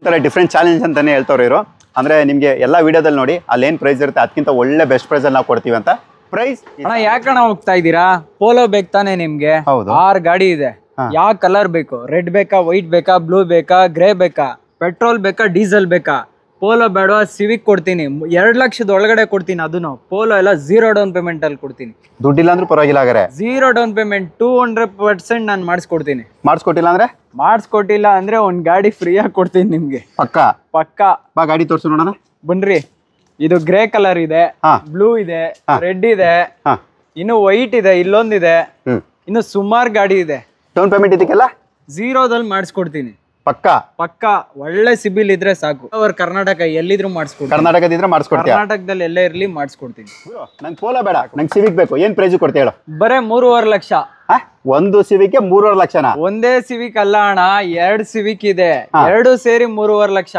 ತರ different challenge ಅಂತಾನೆ ಹೇಳ್ತವ್ರು ಇವರು. ಅಂದ್ರೆ ನಿಮಗೆ ಎಲ್ಲ ವಿಡಿಯೋದಲ್ಲಿ ನೋಡಿ ಅಲ್ಲಿ ಏನ್ ಪ್ರೈಸ್ ಇರುತ್ತೆ ಅದಕ್ಕಿಂತ ಒಳ್ಳೆ ಬೆಸ್ಟ್ ಪ್ರೈಸ್ ಅಲ್ಲಿ ನಾವು ಕೊಡ್ತೀವಿ ಅಂತ. ಪ್ರೈಸ್ ಅಣ್ಣ ಯಾಕಣ್ಣ ಹೋಗ್ತಾ ಇದ್ದೀರಾ? ಪೋಲೋ ಬೇಕು ತಾನೆ ನಿಮ್ಗೆ? 6 ಗಾಡಿ ಇದೆ. ಯಾವ ಕಲರ್ ಬೇಕು? ರೆಡ್ ಬೇಕಾ, ವೈಟ್ ಬೇಕಾ, ಬ್ಲೂ ಬೇಕಾ, ಗ್ರೇ ಬೇಕಾ, ಪೆಟ್ರೋಲ್ ಬೇಕಾ, ಡೀಸೆಲ್ ಬೇಕಾ? ಪೋಲೋ ಬೇಡ, ಸಿವಿಕ್ ಕೊಡ್ತೀನಿ. 2 ಲಕ್ಷದ ಒಳಗಡೆ ಕೊಡ್ತೀನಿ. ಅದನ್ನು ಪೋಲೋ ಎಲ್ಲ 0 ಡೌನ್ ಪೇಮೆಂಟ್ ಅಲ್ಲಿ ಕೊಡ್ತೀನಿ. ದುಡ್ಡಿಲ್ಲ ಅಂದ್ರೂ ಪರವಾಗಿಲ್ಲ. ಹಾಗಾರೆ 0 ಡೌನ್ ಪೇಮೆಂಟ್ 200% ನಾನು ಮಾಡಿಸ್ಕೊಡ್ತೀನಿ. ಮಾಡಿಸ್ಕೊಟ್ಟಿಲ್ಲ ಅಂದ್ರೆ ಒಂದ್ ಗಾಡಿ ಫ್ರೀ ಆಗಿ ಕೊಡ್ತೀನಿ ನಿಮ್ಗೆ. ಪಕ್ಕಾ ಬಾ ಗಾಡಿ ತೋರ್ಸು ನೋಡೋಣ. ಬನ್ರಿ. ಇದು ಗ್ರೇ ಕಲರ್ ಇದೆ, ಬ್ಲೂ ಇದೆ, ರೆಡ್ ಇದೆ, ಇನ್ನು ವೈಟ್ ಇದೆ, ಇಲ್ಲೊಂದಿದೆ, ಇನ್ನು ಸುಮಾರು ಗಾಡಿ ಇದೆ. ಡೌನ್ ಪೇಮೆಂಟ್ ಇದಕ್ಕೆಲ್ಲ 0ದಲ್ಲಿ ಮಾಡಿಸ್ಕೊಡ್ತೀನಿ. ಪಕ್ಕಾ ಒಳ್ಳೆ ಸಿಬಿಲ್ ಇದ್ರೆ ಸಾಕು. ಕರ್ನಾಟಕ ಎಲ್ಲಿದ್ರು ಮಾಡಿಸ್ಕೊಡ್ತೀನಿ. ಕರ್ನಾಟಕದಲ್ಲಿ ಎಲ್ಲೇ ಇರ್ಲಿ ಮಾಡಿಸ್ಕೊಡ್ತೀನಿ. ನಂಗೆ ಪೋಲೋ ಬೇಡ, ನಂಗೆ ಸಿವಿಕ್ ಬೇಕು. ಏನ್ ಪ್ರೈಸ್ ಕೊಡ್ತೀಯ ಹೇಳು? ಬರೇ 3.5 ಲಕ್ಷ. ಒಂದು ಸಿವಿಕ್ 3.5 ಲಕ್ಷನಾ? ಒಂದೇ ಸಿವಿಕ್ ಅಲ್ಲ ಅಣ್ಣ, 2 ಸಿವಿಕ್ ಇದೆ. 2 ಸೇರಿ 3.5 ಲಕ್ಷ.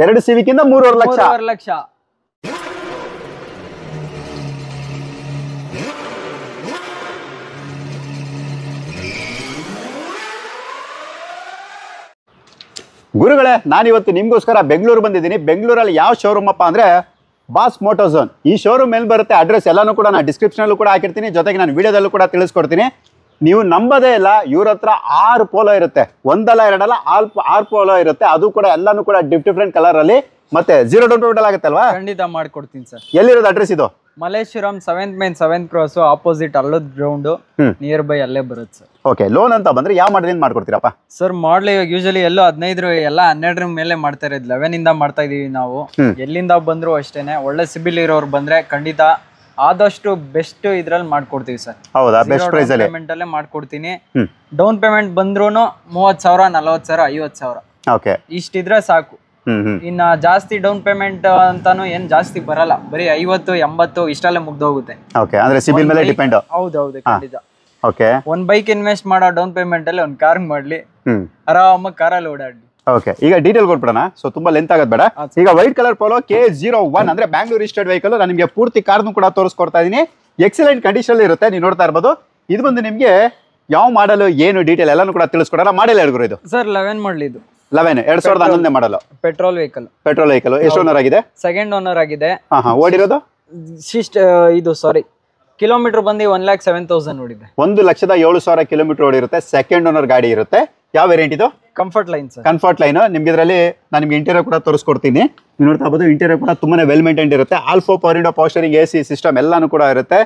2 ಸಿವಿಕ್ ಇಂದ 3.5 ಲಕ್ಷ. ಗುರುಗಳೇ, ನಾನಿವತ್ತು ನಿಮ್ಗೋಸ್ಕರ ಬೆಂಗಳೂರು ಬಂದಿದ್ದೀನಿ. ಬೆಂಗಳೂರಲ್ಲಿ ಯಾವ ಶೋರೂಮ್ ಅಪ್ಪ ಅಂದ್ರೆ ಬಾಸ್ ಮೋಟೋಝೋನ್. ಈ ಶೋರೂಮ್ ಮೇಲೆ ಬರುತ್ತೆ. ಅಡ್ರೆಸ್ ಎಲ್ಲಾನು ಕೂಡ ನಾನು ಡಿಸ್ಕ್ರಿಪ್ಷನಲ್ಲೂ ಕೂಡ ಹಾಕಿರ್ತೀನಿ, ಜೊತೆಗೆ ನಾನು ವಿಡಿಯೋದಲ್ಲೂ ಕೂಡ ತಿಳಿಸ್ಕೊಡ್ತೀನಿ. ನೀವು ನಂಬೋದೇ ಇಲ್ಲ, ಇವ್ರ ಹತ್ರ 6 ಪೋಲೋ ಇರುತ್ತೆ. ಒಂದಲ್ಲ ಎರಡಲ್ಲ 6 ಪೋಲೋ ಇರುತ್ತೆ. ಅದು ಕೂಡ ಎಲ್ಲಾನು ಕೂಡ ಡಿಫ್ರೆಂಟ್ ಕಲರ್ ಅಲ್ಲಿ. ಮತ್ತೆ 0 ಡೌನ್ ಪೇಮೆಂಟ್ ಆಗುತ್ತೆ ಅಲ್ವಾ? ಖಂಡಿತ ಮಾಡ್ಕೊಡ್ತೀನಿ ಸರ್. ಎಲ್ಲಿರೋದು ಅಡ್ರೆಸ್ ಇದು? Malleshwaram 7th main 7th cross opposite ಅಲ್ಲದ ಗ್ರೌಂಡ್ ನಿಯರ್ ಬೈ ಅಲ್ಲೇ ಬರುತ್ತೆ ಸರ್. ಓಕೆ, ಲೋನ್ ಅಂತ ಬಂದ್ರೆ ಯಾವ ಮಾಡಲಿಂದ ಮಾಡ್ಕೊಡ್ತೀರಪ್ಪ? ಸರ್ ಮಾಡ್ಲಿ ಯೂಶಲಿ ಎಲ್ಲೋ 15 ಎಲ್ಲ 12 ಮೇಲೆ ಮಾಡ್ತಾ ಇರೋದು. 11 ಇಂದ ಮಾಡ್ತಾ ಇದೀವಿ ನಾವು. ಎಲ್ಲಿಂದ ಬಂದ್ರು ಅಷ್ಟೇನೆ. ಒಳ್ಳೆ ಸಿಬಿಲ್ ಇರೋರು ಬಂದ್ರೆ ಖಂಡಿತ ಆದಷ್ಟು ಬೆಸ್ಟ್ ಇದ್ರಲ್ಲಿ ಮಾಡ್ಕೊಡ್ತೀವಿ ಸರ್. ಹೌದಾ? ಬೆಸ್ಟ್ ಪ್ರೈಸ್ ಅಲ್ಲಿ ಪೇಮೆಂಟ್ ಅಲ್ಲೇ ಮಾಡ್ಕೊಡ್ತೀನಿ. ಡೌನ್ ಪೇಮೆಂಟ್ ಬಂದ್ರೂನು 30,000, 40,000, 50,000 ಓಕೆ ಇಷ್ಟಿದ್ರೆ ಸಾಕು. ಇನ್ನ ಜಾಸ್ತಿ ಡೌನ್ ಪೇಮೆಂಟ್ ಅಂತಾನು ಏನ್ ಜಾಸ್ತಿ ಬರಲ್ಲ. ಬರೀ 50, 80 ಇಷ್ಟಲ್ಲೇ ಮುಗ್ದೋಗುತ್ತೆ. ಓಕೆ, ಅಂದ್ರೆ ಸಿಬಿಲ್ ಮೇಲೆ ಡಿಪೆಂಡ್. ಹೌದೌದು, ಖಂಡಿತ. ಓಕೆ, ಒಂದ್ ಬೈಕ್ ಇನ್ವೆಸ್ಟ್ ಮಾಡೋ ಡೌನ್ ಪೇಮೆಂಟ್ ಅಲ್ಲಿ ಒಂದ್ ಕಾರ್ ಮಾಡ್ಲಿ, ಆರಾಮಾಗಿ ಕಾರಲ್ಲಿ ಓಡಾಡ್ಲಿ. ಓಕೆ, ಈಗ ಡೀಟೇಲ್ ಕೊಟ್ಬಿಡೋಣ. ಸೊ ತುಂಬಾ ಲೆಂತ್ ಆಗೋದ್ ಬೇಡ. ಈಗ ವೈಟ್ ಕಲರ್ ಪೋಲೋ K01 ಅಂದ್ರೆ ಬ್ಯಾಂಗ್ಳೂರ್ ರಿಜಿಸ್ಟರ್ಡ್ ವೆಹಿಕಲ್. ನಾನು ನಿಮಗೆ ಪೂರ್ತಿ ಕಾರ್ನು ಕೂಡ ತೋರಿಸ್ಕೊಡ್ತಾ ಇದೀನಿ. ಎಕ್ಸಲೆಂಟ್ ಕಂಡೀಷನ್ ಇರುತ್ತೆ, ನೀವು ನೋಡ್ತಾ ಇರ್ಬೋದು. ಇದು ಬಂದು ನಿಮ್ಗೆ ಯಾವ ಮಾಡಲು ಏನು ಡೀಟೇಲ್ ಎಲ್ಲಾನು ಕೂಡ ತಿಳಿಸ್ಕೊಡೋಣ. ಮಾಡಲ್ ಹೇಳಿದ್ರು ಇದು ಸರ್ 11 ಮಾಡಲ್. ಇದು 11 2011 ಮಾಡಲ್ ಪೆಟ್ರೋಲ್ ವೆಹಿಕಲ್. ಎಷ್ಟು ಓನರ್ ಆಗಿದೆ? ಸೆಕೆಂಡ್ ಓನರ್ ಆಗಿದೆ. ಓಡಿರೋದು ಇದು ಸಾರಿ ಕಿಲೋಮೀಟರ್ ಬಂದು 1,07,000 ಓಡಿದೆ. 1,07,000 ಕಿಲೋಮೀಟರ್ ಓಡಿರುತ್ತೆ. ಸೆಕೆಂಡ್ ಓನರ್ ಗಾಡಿ ಇರುತ್ತೆ. ಯಾವ ವೇರಿಯಂಟ್ ಇದು? Comfort line sir. Comfort line. ನಿಮ್ಗೆ ಇದರಲ್ಲಿ ನಾನು ನಿಮ್ಗೆ ಇಂಟೀರಿಯರ್ ಕೂಡ ತೋರಿಸ್ಕೊಡ್ತೀನಿ. ನೀವು ನೋಡ್ತಾ ಇರ್ಬೋದು, ಇಂಟೀರಿಯರ್ ಕೂಡ ತುಂಬಾನೇ ವೆಲ್ ಮೇಂಟೈನ್ ಇರುತ್ತೆ. ಆಲ್ಫೋ power window, power steering, AC system ಎಲ್ಲಾನು ಕೂಡ ಇರುತ್ತೆ.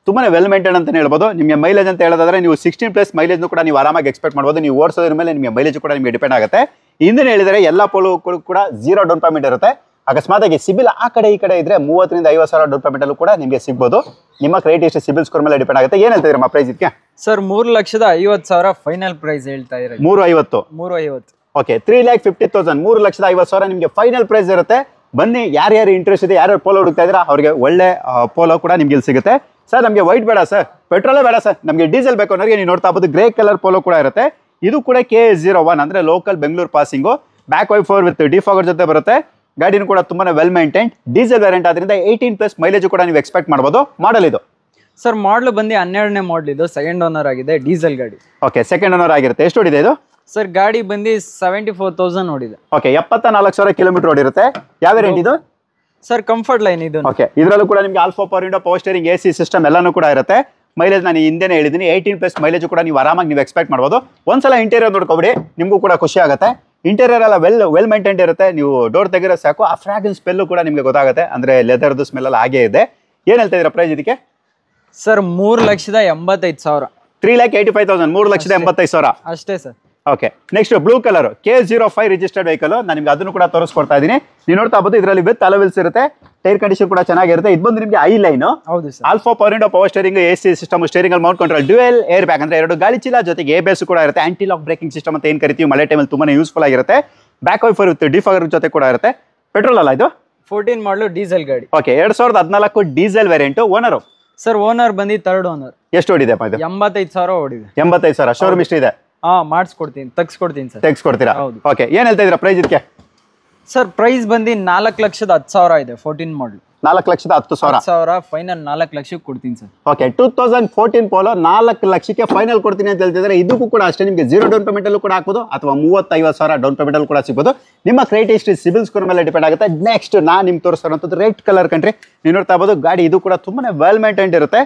ತುಂಬಾನೇ ವೆಲ್ ಮೇಂಟೈನ್ ಅಂತ ಹೇಳ್ಬೋದು. ನಿಮಗೆ ಮೈಲೇಜ್ ಅಂತ ಹೇಳೋದಾದ್ರೆ ನೀವು 16+ ಮೈಲೇಜ್ ಕೂಡ ನೀವು ಆರಾಮಾಗಿ ಎಕ್ಸ್ಪೆಕ್ಟ್ ಮಾಡ್ಬೋದು. ನೀವು ಓಡಿಸೋದ್ರ ಮೇಲೆ ನಿಮಗೆ ಮೈಲೇಜ್ ಕೂಡ ನಿಮಗೆ ಡಿಪೆಂಡ್ ಆಗುತ್ತೆ. ಹಿಂದಿನ ಹೇಳಿದರೆ ಎಲ್ಲ ಪೋಲೋ ಕೂಡ 0 ಡೌನ್ ಪೇಮೆಂಟ್ ಇರುತ್ತೆ. ಅಕಸ್ಮಾತ್ ಆಗಿ ಸಿಬಿಲ್ ಆ ಕಡೆ ಈ ಕಡೆ ಇದ್ರೆ 30,000 ರಿಂದ 50,000 ಡೌನ್ ಪೇಮೆಂಟ್ ಅಲ್ಲೂ ಕೂಡ ನಿಮಗೆ ಸಿಗ್ಬೋದು. ನಿಮ್ಮ ಕ್ರೆಡಿಟ್ ಎಷ್ಟು ಸಿಬಿಲ್ ಸ್ಕೋರ್ ಮೇಲೆ ಡಿಪೆಂಡ್ ಆಗುತ್ತೆ. ಏನ್ ಹೇಳ್ತಿದ್ದೀರಾ ಪ್ರೈಸ್ ಇದಕ್ಕೆ? ಸರ್ 3,50,000 ಫೈನಲ್ ಪ್ರೈಸ್ ಹೇಳ್ತಾ ಇದ್ದಾರೆ. 350. ಓಕೆ, 3,50,000 3,50,000 ನಿಮಗೆ ಫೈನಲ್ ಪ್ರೈಸ್ ಇರುತ್ತೆ. ಬನ್ನಿ, ಯಾರ್ಯಾರು ಇಂಟ್ರೆಸ್ಟ್ ಇದೆ, ಯಾರ್ಯಾರು ಪೋಲೋ ಹುಡುಕ್ತಾ ಇದ್ದೀರಾ ಅವ್ರಿಗೆ ಒಳ್ಳೆ ಪೋಲೋ ಕೂಡ ನಿಮ್ಗೆ ಇಲ್ಲಿ ಸಿಗುತ್ತೆ. ಸರ್ ನಮಗೆ ವೈಟ್ ಬೇಡ ಸರ್, ಪೆಟ್ರೋಲೇ ಬೇಡ ಸರ್, ನಮಗೆ ಡೀಸೆಲ್ ಬೇಕು ಅನ್ನೋರಿಗೆ ನೀವು ನೋಡ್ತಾ ಇರ್ಬೋದು ಗ್ರೇ ಕಲರ್ ಪೋಲೋ ಕೂಡ ಇರುತ್ತೆ. ಇದು ಕೂಡ K01 ಅಂದ್ರೆ local Bengaluru passing. Back wiper with defogger ಜೊತೆ ಬರುತ್ತೆ. ಗಾಡಿನೂ ಕೂಡ ತುಂಬಾನೇ ವೆಲ್ ಮೇಂಟೈನ್. ಡೀಸೆಲ್ ವೇರಿಯಂಟ್ ಆದ್ರಿಂದ 18+ ಮೈಲೇಜ್ ಕೂಡ ನೀವು ಎಕ್ಸ್ಪೆಕ್ಟ್ ಮಾಡಬಹುದು. ಮಾಡಲ್ ಇದು ಸರ್ ಮಾಡಲ್ ಬಂದು 12ನೇ ಮಾಡಲ್. ಇದು ಸೆಕೆಂಡ್ ಓನರ್ ಆಗಿದೆ, ಡೀಸೆಲ್ ಗಾಡಿ. ಓಕೆ, ಸೆಕೆಂಡ್ ಓನರ್ ಆಗಿರುತ್ತೆ. ಎಷ್ಟು ಓಡಿದೆ ಇದು? ಸರ್ ಗಾಡಿ ಬಂದು 74,000 ಓಡಿದೆ. ಓಕೆ, 74,000 ಕಿಲೋಮೀಟರ್ ಓಡಿರುತ್ತೆ. ಯಾವ ವೇರಿಯಂಟ್ ಇದು? ಸರ್ ಕಂಫರ್ಟ್ ಲೈನ್ ಇದು. ಓಕೆ, ಇದರಲ್ಲೂ ಕೂಡ ನಿಮಗೆ alpha power window, power steering, AC system ಎಲ್ಲಾನು ಕೂಡ ಇರುತ್ತೆ. ಮೈಲೇಜ್ ನಾನು ಹಿಂದೆನೇ ಹೇಳಿದ್ದೀನಿ, 18+ ಮೈಲೇಜ್ ಕೂಡ ನೀವು ಆರಾಮಾಗಿ ನೀವು ಎಕ್ಸ್ಪೆಕ್ಟ್ ಮಾಡ್ಬೋದು. ಒಂದ್ಸಲ ಇಂಟೀರಿಯರ್ ನೋಡ್ಕೊಬಿಡಿ, ನಿಮಗೂ ಕೂಡ ಖುಷಿ ಆಗುತ್ತೆ. ಇಂಟೀರಿಯರ್ ಎಲ್ಲ ವೆಲ್ ಮೇಂಟೈನ್ ಇರುತ್ತೆ. ನೀವು ಡೋರ್ ತೆಗಿರೋ ಸಾಕು, ಆ ಫ್ರಾಗ್ರೆನ್ಸ್ ಸ್ಮೆಲ್ಲು ಕೂಡ ನಿಮಗೆ ಗೊತ್ತಾಗುತ್ತೆ. ಅಂದ್ರೆ ಲೆದರ್ದು ಸ್ಮೆಲ್ ಎಲ್ಲ ಹಾಗೇ ಇದೆ. ಏನ್ ಹೇಳ್ತಾ ಇದ್ದೀರಾ ಪ್ರೈಸ್ ಇದಕ್ಕೆ? ಸರ್ 3,85,000. 3,85,000. 3,85,000 ಅಷ್ಟೇ sir. Okay, next blue colour K05 registered vehicle. ನಾನು ನಿಮ್ಗೆ ಅದನ್ನು ಕೂಡ ತೋರಿಸ್ಕೊಡ್ತಾ ಇದ್ದೀನಿ. ನೀವು ನೋಡ್ತಾ ಇರ್ಬೋದು, ಇದರಲ್ಲಿ ವಿತ್ ಅಲೋವಿಲ್ಸ್ ಇರುತ್ತೆ. ಟೈರ್ ಕಂಡೀಷನ್ ಕೂಡ ಚೆನ್ನಾಗಿರುತ್ತೆ. ಇದು ಬಂದು ನಿಮಗೆ ಐ ಲೈನ್. ಹೌದು sir. Alpha power window, power steering, AC system, steering Mount control, dual air bag ಅಂದ್ರೆ 2 ಗಾಳಿ ಚೀಲ, ಜೊತೆಗೆ ABS ಕೂಡ ಇರುತ್ತೆ. ಆಂಟಿ ಲಾಕ್ ಬ್ರೇಕಿಂಗ್ ಸಿಸ್ಟಮ್ ಅಂತ ಏನ್ ಕರಿತೀವಿ, ಮಳೆ ಟೈಮಲ್ಲಿ ತುಂಬಾನೇ ಯೂಸ್ಫುಲ್ ಆಗಿರುತ್ತೆ. ಬ್ಯಾಕ್ ವೈಫರ್ ವಿತ್ ಡಿಫಾಗರ್ ಜೊತೆ ಕೂಡ ಇರುತ್ತೆ. ಪೆಟ್ರೋಲ್ ಅಲ್ಲ ಇದು? 14 ಮಾಡಲು ಡೀಸೆಲ್ ಗಾಡಿ. Okay, 2014 diesel variant. Owner sir owner ಬಂದು 3rd ಓನರ್. ಎಷ್ಟು ಓಡಿದೆ? 85,000 ಓಡಿದೆ. 85,000 ಶೋರೂಮ್ ಇಷ್ಟ ಇದೆ. ಮಾಡಿಸ್ಕೊಡ್ತೀನಿ, ತೆಗ್ಸ್ಕೊಡ್ತೀನಿ ಸರ್. ತೆಗ್ಸ್ಕೊಡ್ತೀರಾ? ಓಕೆ, ಏನ್ ಹೇಳ್ತಾ ಇದ್ದೀರಾ ಪ್ರೈಸ್ ಇದಕ್ಕೆ? ಸರ್ ಪ್ರೈಸ್ ಬಂದು 4,10,000 ಇದೆ. 14 ಮಾಡಲ್. 4,10,000 ಫೈನಲ್ 4 ಲಕ್ಷಕ್ಕೆ ಕೊಡ್ತೀನಿ ಸರ್. ಓಕೆ 2014 ಪೋಲೋ 4 ಲಕ್ಷಕ್ಕೆ ಫೈನಲ್ ಕೊಡ್ತೀನಿ ಅಂತ ಹೇಳ್ತಿದ್ರೆ ಇದಕ್ಕೂ ಕೂಡ ಅಷ್ಟೇ ನಿಮಗೆ 0 ಡೌನ್ ಪೇಮೆಂಟ್ ಅಲ್ಲೂ ಕೂಡ ಹಾಕ್ಬೋದು ಅಥವಾ 30,000-50,000 ಡೌನ್ ಪೇಮೆಂಟ್ ಅಲ್ಲಿ ಕೂಡ ಸಿಗ್ಬೋದು. ನಿಮ್ಮ ಕ್ರೆಡಿಟ್ ಹಿಸ್ಟ್ರಿ ಸಿಬಿಲ್ ಸ್ಕೋರ್ ಮೇಲೆ ಡಿಪೆಂಡ್ ಆಗುತ್ತೆ. ನೆಕ್ಸ್ಟ್ ನಾನು ನಿಮ್ಗೆ ತೋರಿಸ್ತಾರಂಥದ್ದು ರೆಡ್ ಕಲರ್ ಕಂಟ್ರಿ. ನೀವು ನೋಡ್ತಾ ಇರ್ಬೋದು ಗಾಡಿ ಇದು ಕೂಡ ತುಂಬಾನೇ ವೆಲ್ ಮೇಂಟೈನ್ಡ್ ಇರುತ್ತೆ.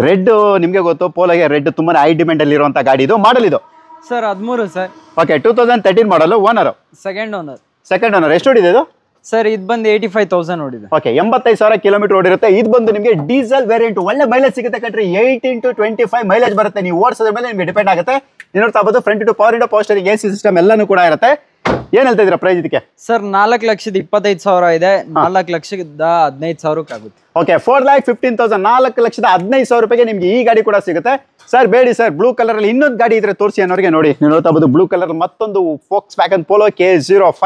ರೆಡ್ ನಿಮಗೆ ಗೊತ್ತು ಪೋಲೋಗೆ ರೆಡ್ ತುಂಬಾನೇ ಹೈ ಡಿಮ್ಯಾಂಡ್ ಅಲ್ಲಿ ಇರುವಂತ ಗಾಡಿ. ಇದು ಮಾಡಲ್ ಇದು sir 13 sir. Okay 2013 model. Owner second owner. ಎಷ್ಟು ಹೊಡಿದೆ ಇದು ಸರ್? ಇದು ಬಂದು 85,000 ಓಡಿದೆ. ಓಕೆ 85,000 ಕಿಲೋಮೀಟರ್ ಓಡಿರುತ್ತೆ. ಇದು ಬಂದು ನಿಮಗೆ ಡೀಸೆಲ್ ವೇರಿಯಂಟ್. ಒಳ್ಳೆ ಮೈಲೇಜ್ ಸಿಗುತ್ತೆ ಕಂಡ್ರಿ. 18 to 25 ಮೈಲೇಜ್ ಬರುತ್ತೆ. ನೀವು ಓಡಿಸೋದ್ರ ಮೇಲೆ ನಿಮಗೆ ಡಿಪೆಂಡ್ ಆಗುತ್ತೆ. ನೀವು ನೋಡ್ತಾ ಇರ್ಬೋದು front two power window, power steering, AC system ಎಲ್ಲಾನು ಕೂಡ ಇರುತ್ತೆ. ಏನ್ ಹೇಳ್ತಾ ಇದೀರಾ ಪ್ರೈಸ್ ಇದಕ್ಕೆ? ಸರ್ 4,25,000 ಇದೆ. 4,15,000 ಆಗುತ್ತೆ. ಓಕೆ 4,15,000 4,15,000 ರೂಪಾಯಿಗೆ ನಿಮ್ಗೆ ಈ ಗಾಡಿ ಕೂಡ ಸಿಗುತ್ತೆ. ಸರ್ ಬೇಡಿ ಸರ್, ಬ್ಲೂ ಕಲರ್ ಅಲ್ಲಿ ಇನ್ನೊಂದು ಗಾಡಿ ಇದ್ರೆ ತೋರಿಸಿ ಅನ್ನೋರಿಗೆ. ನೋಡಿ ನೀವು ನೋಡ್ತಾ ಇರ್ಬೋದು ಬ್ಲೂ ಕಲರ್ ಮತ್ತೊಂದು Volkswagen Polo K05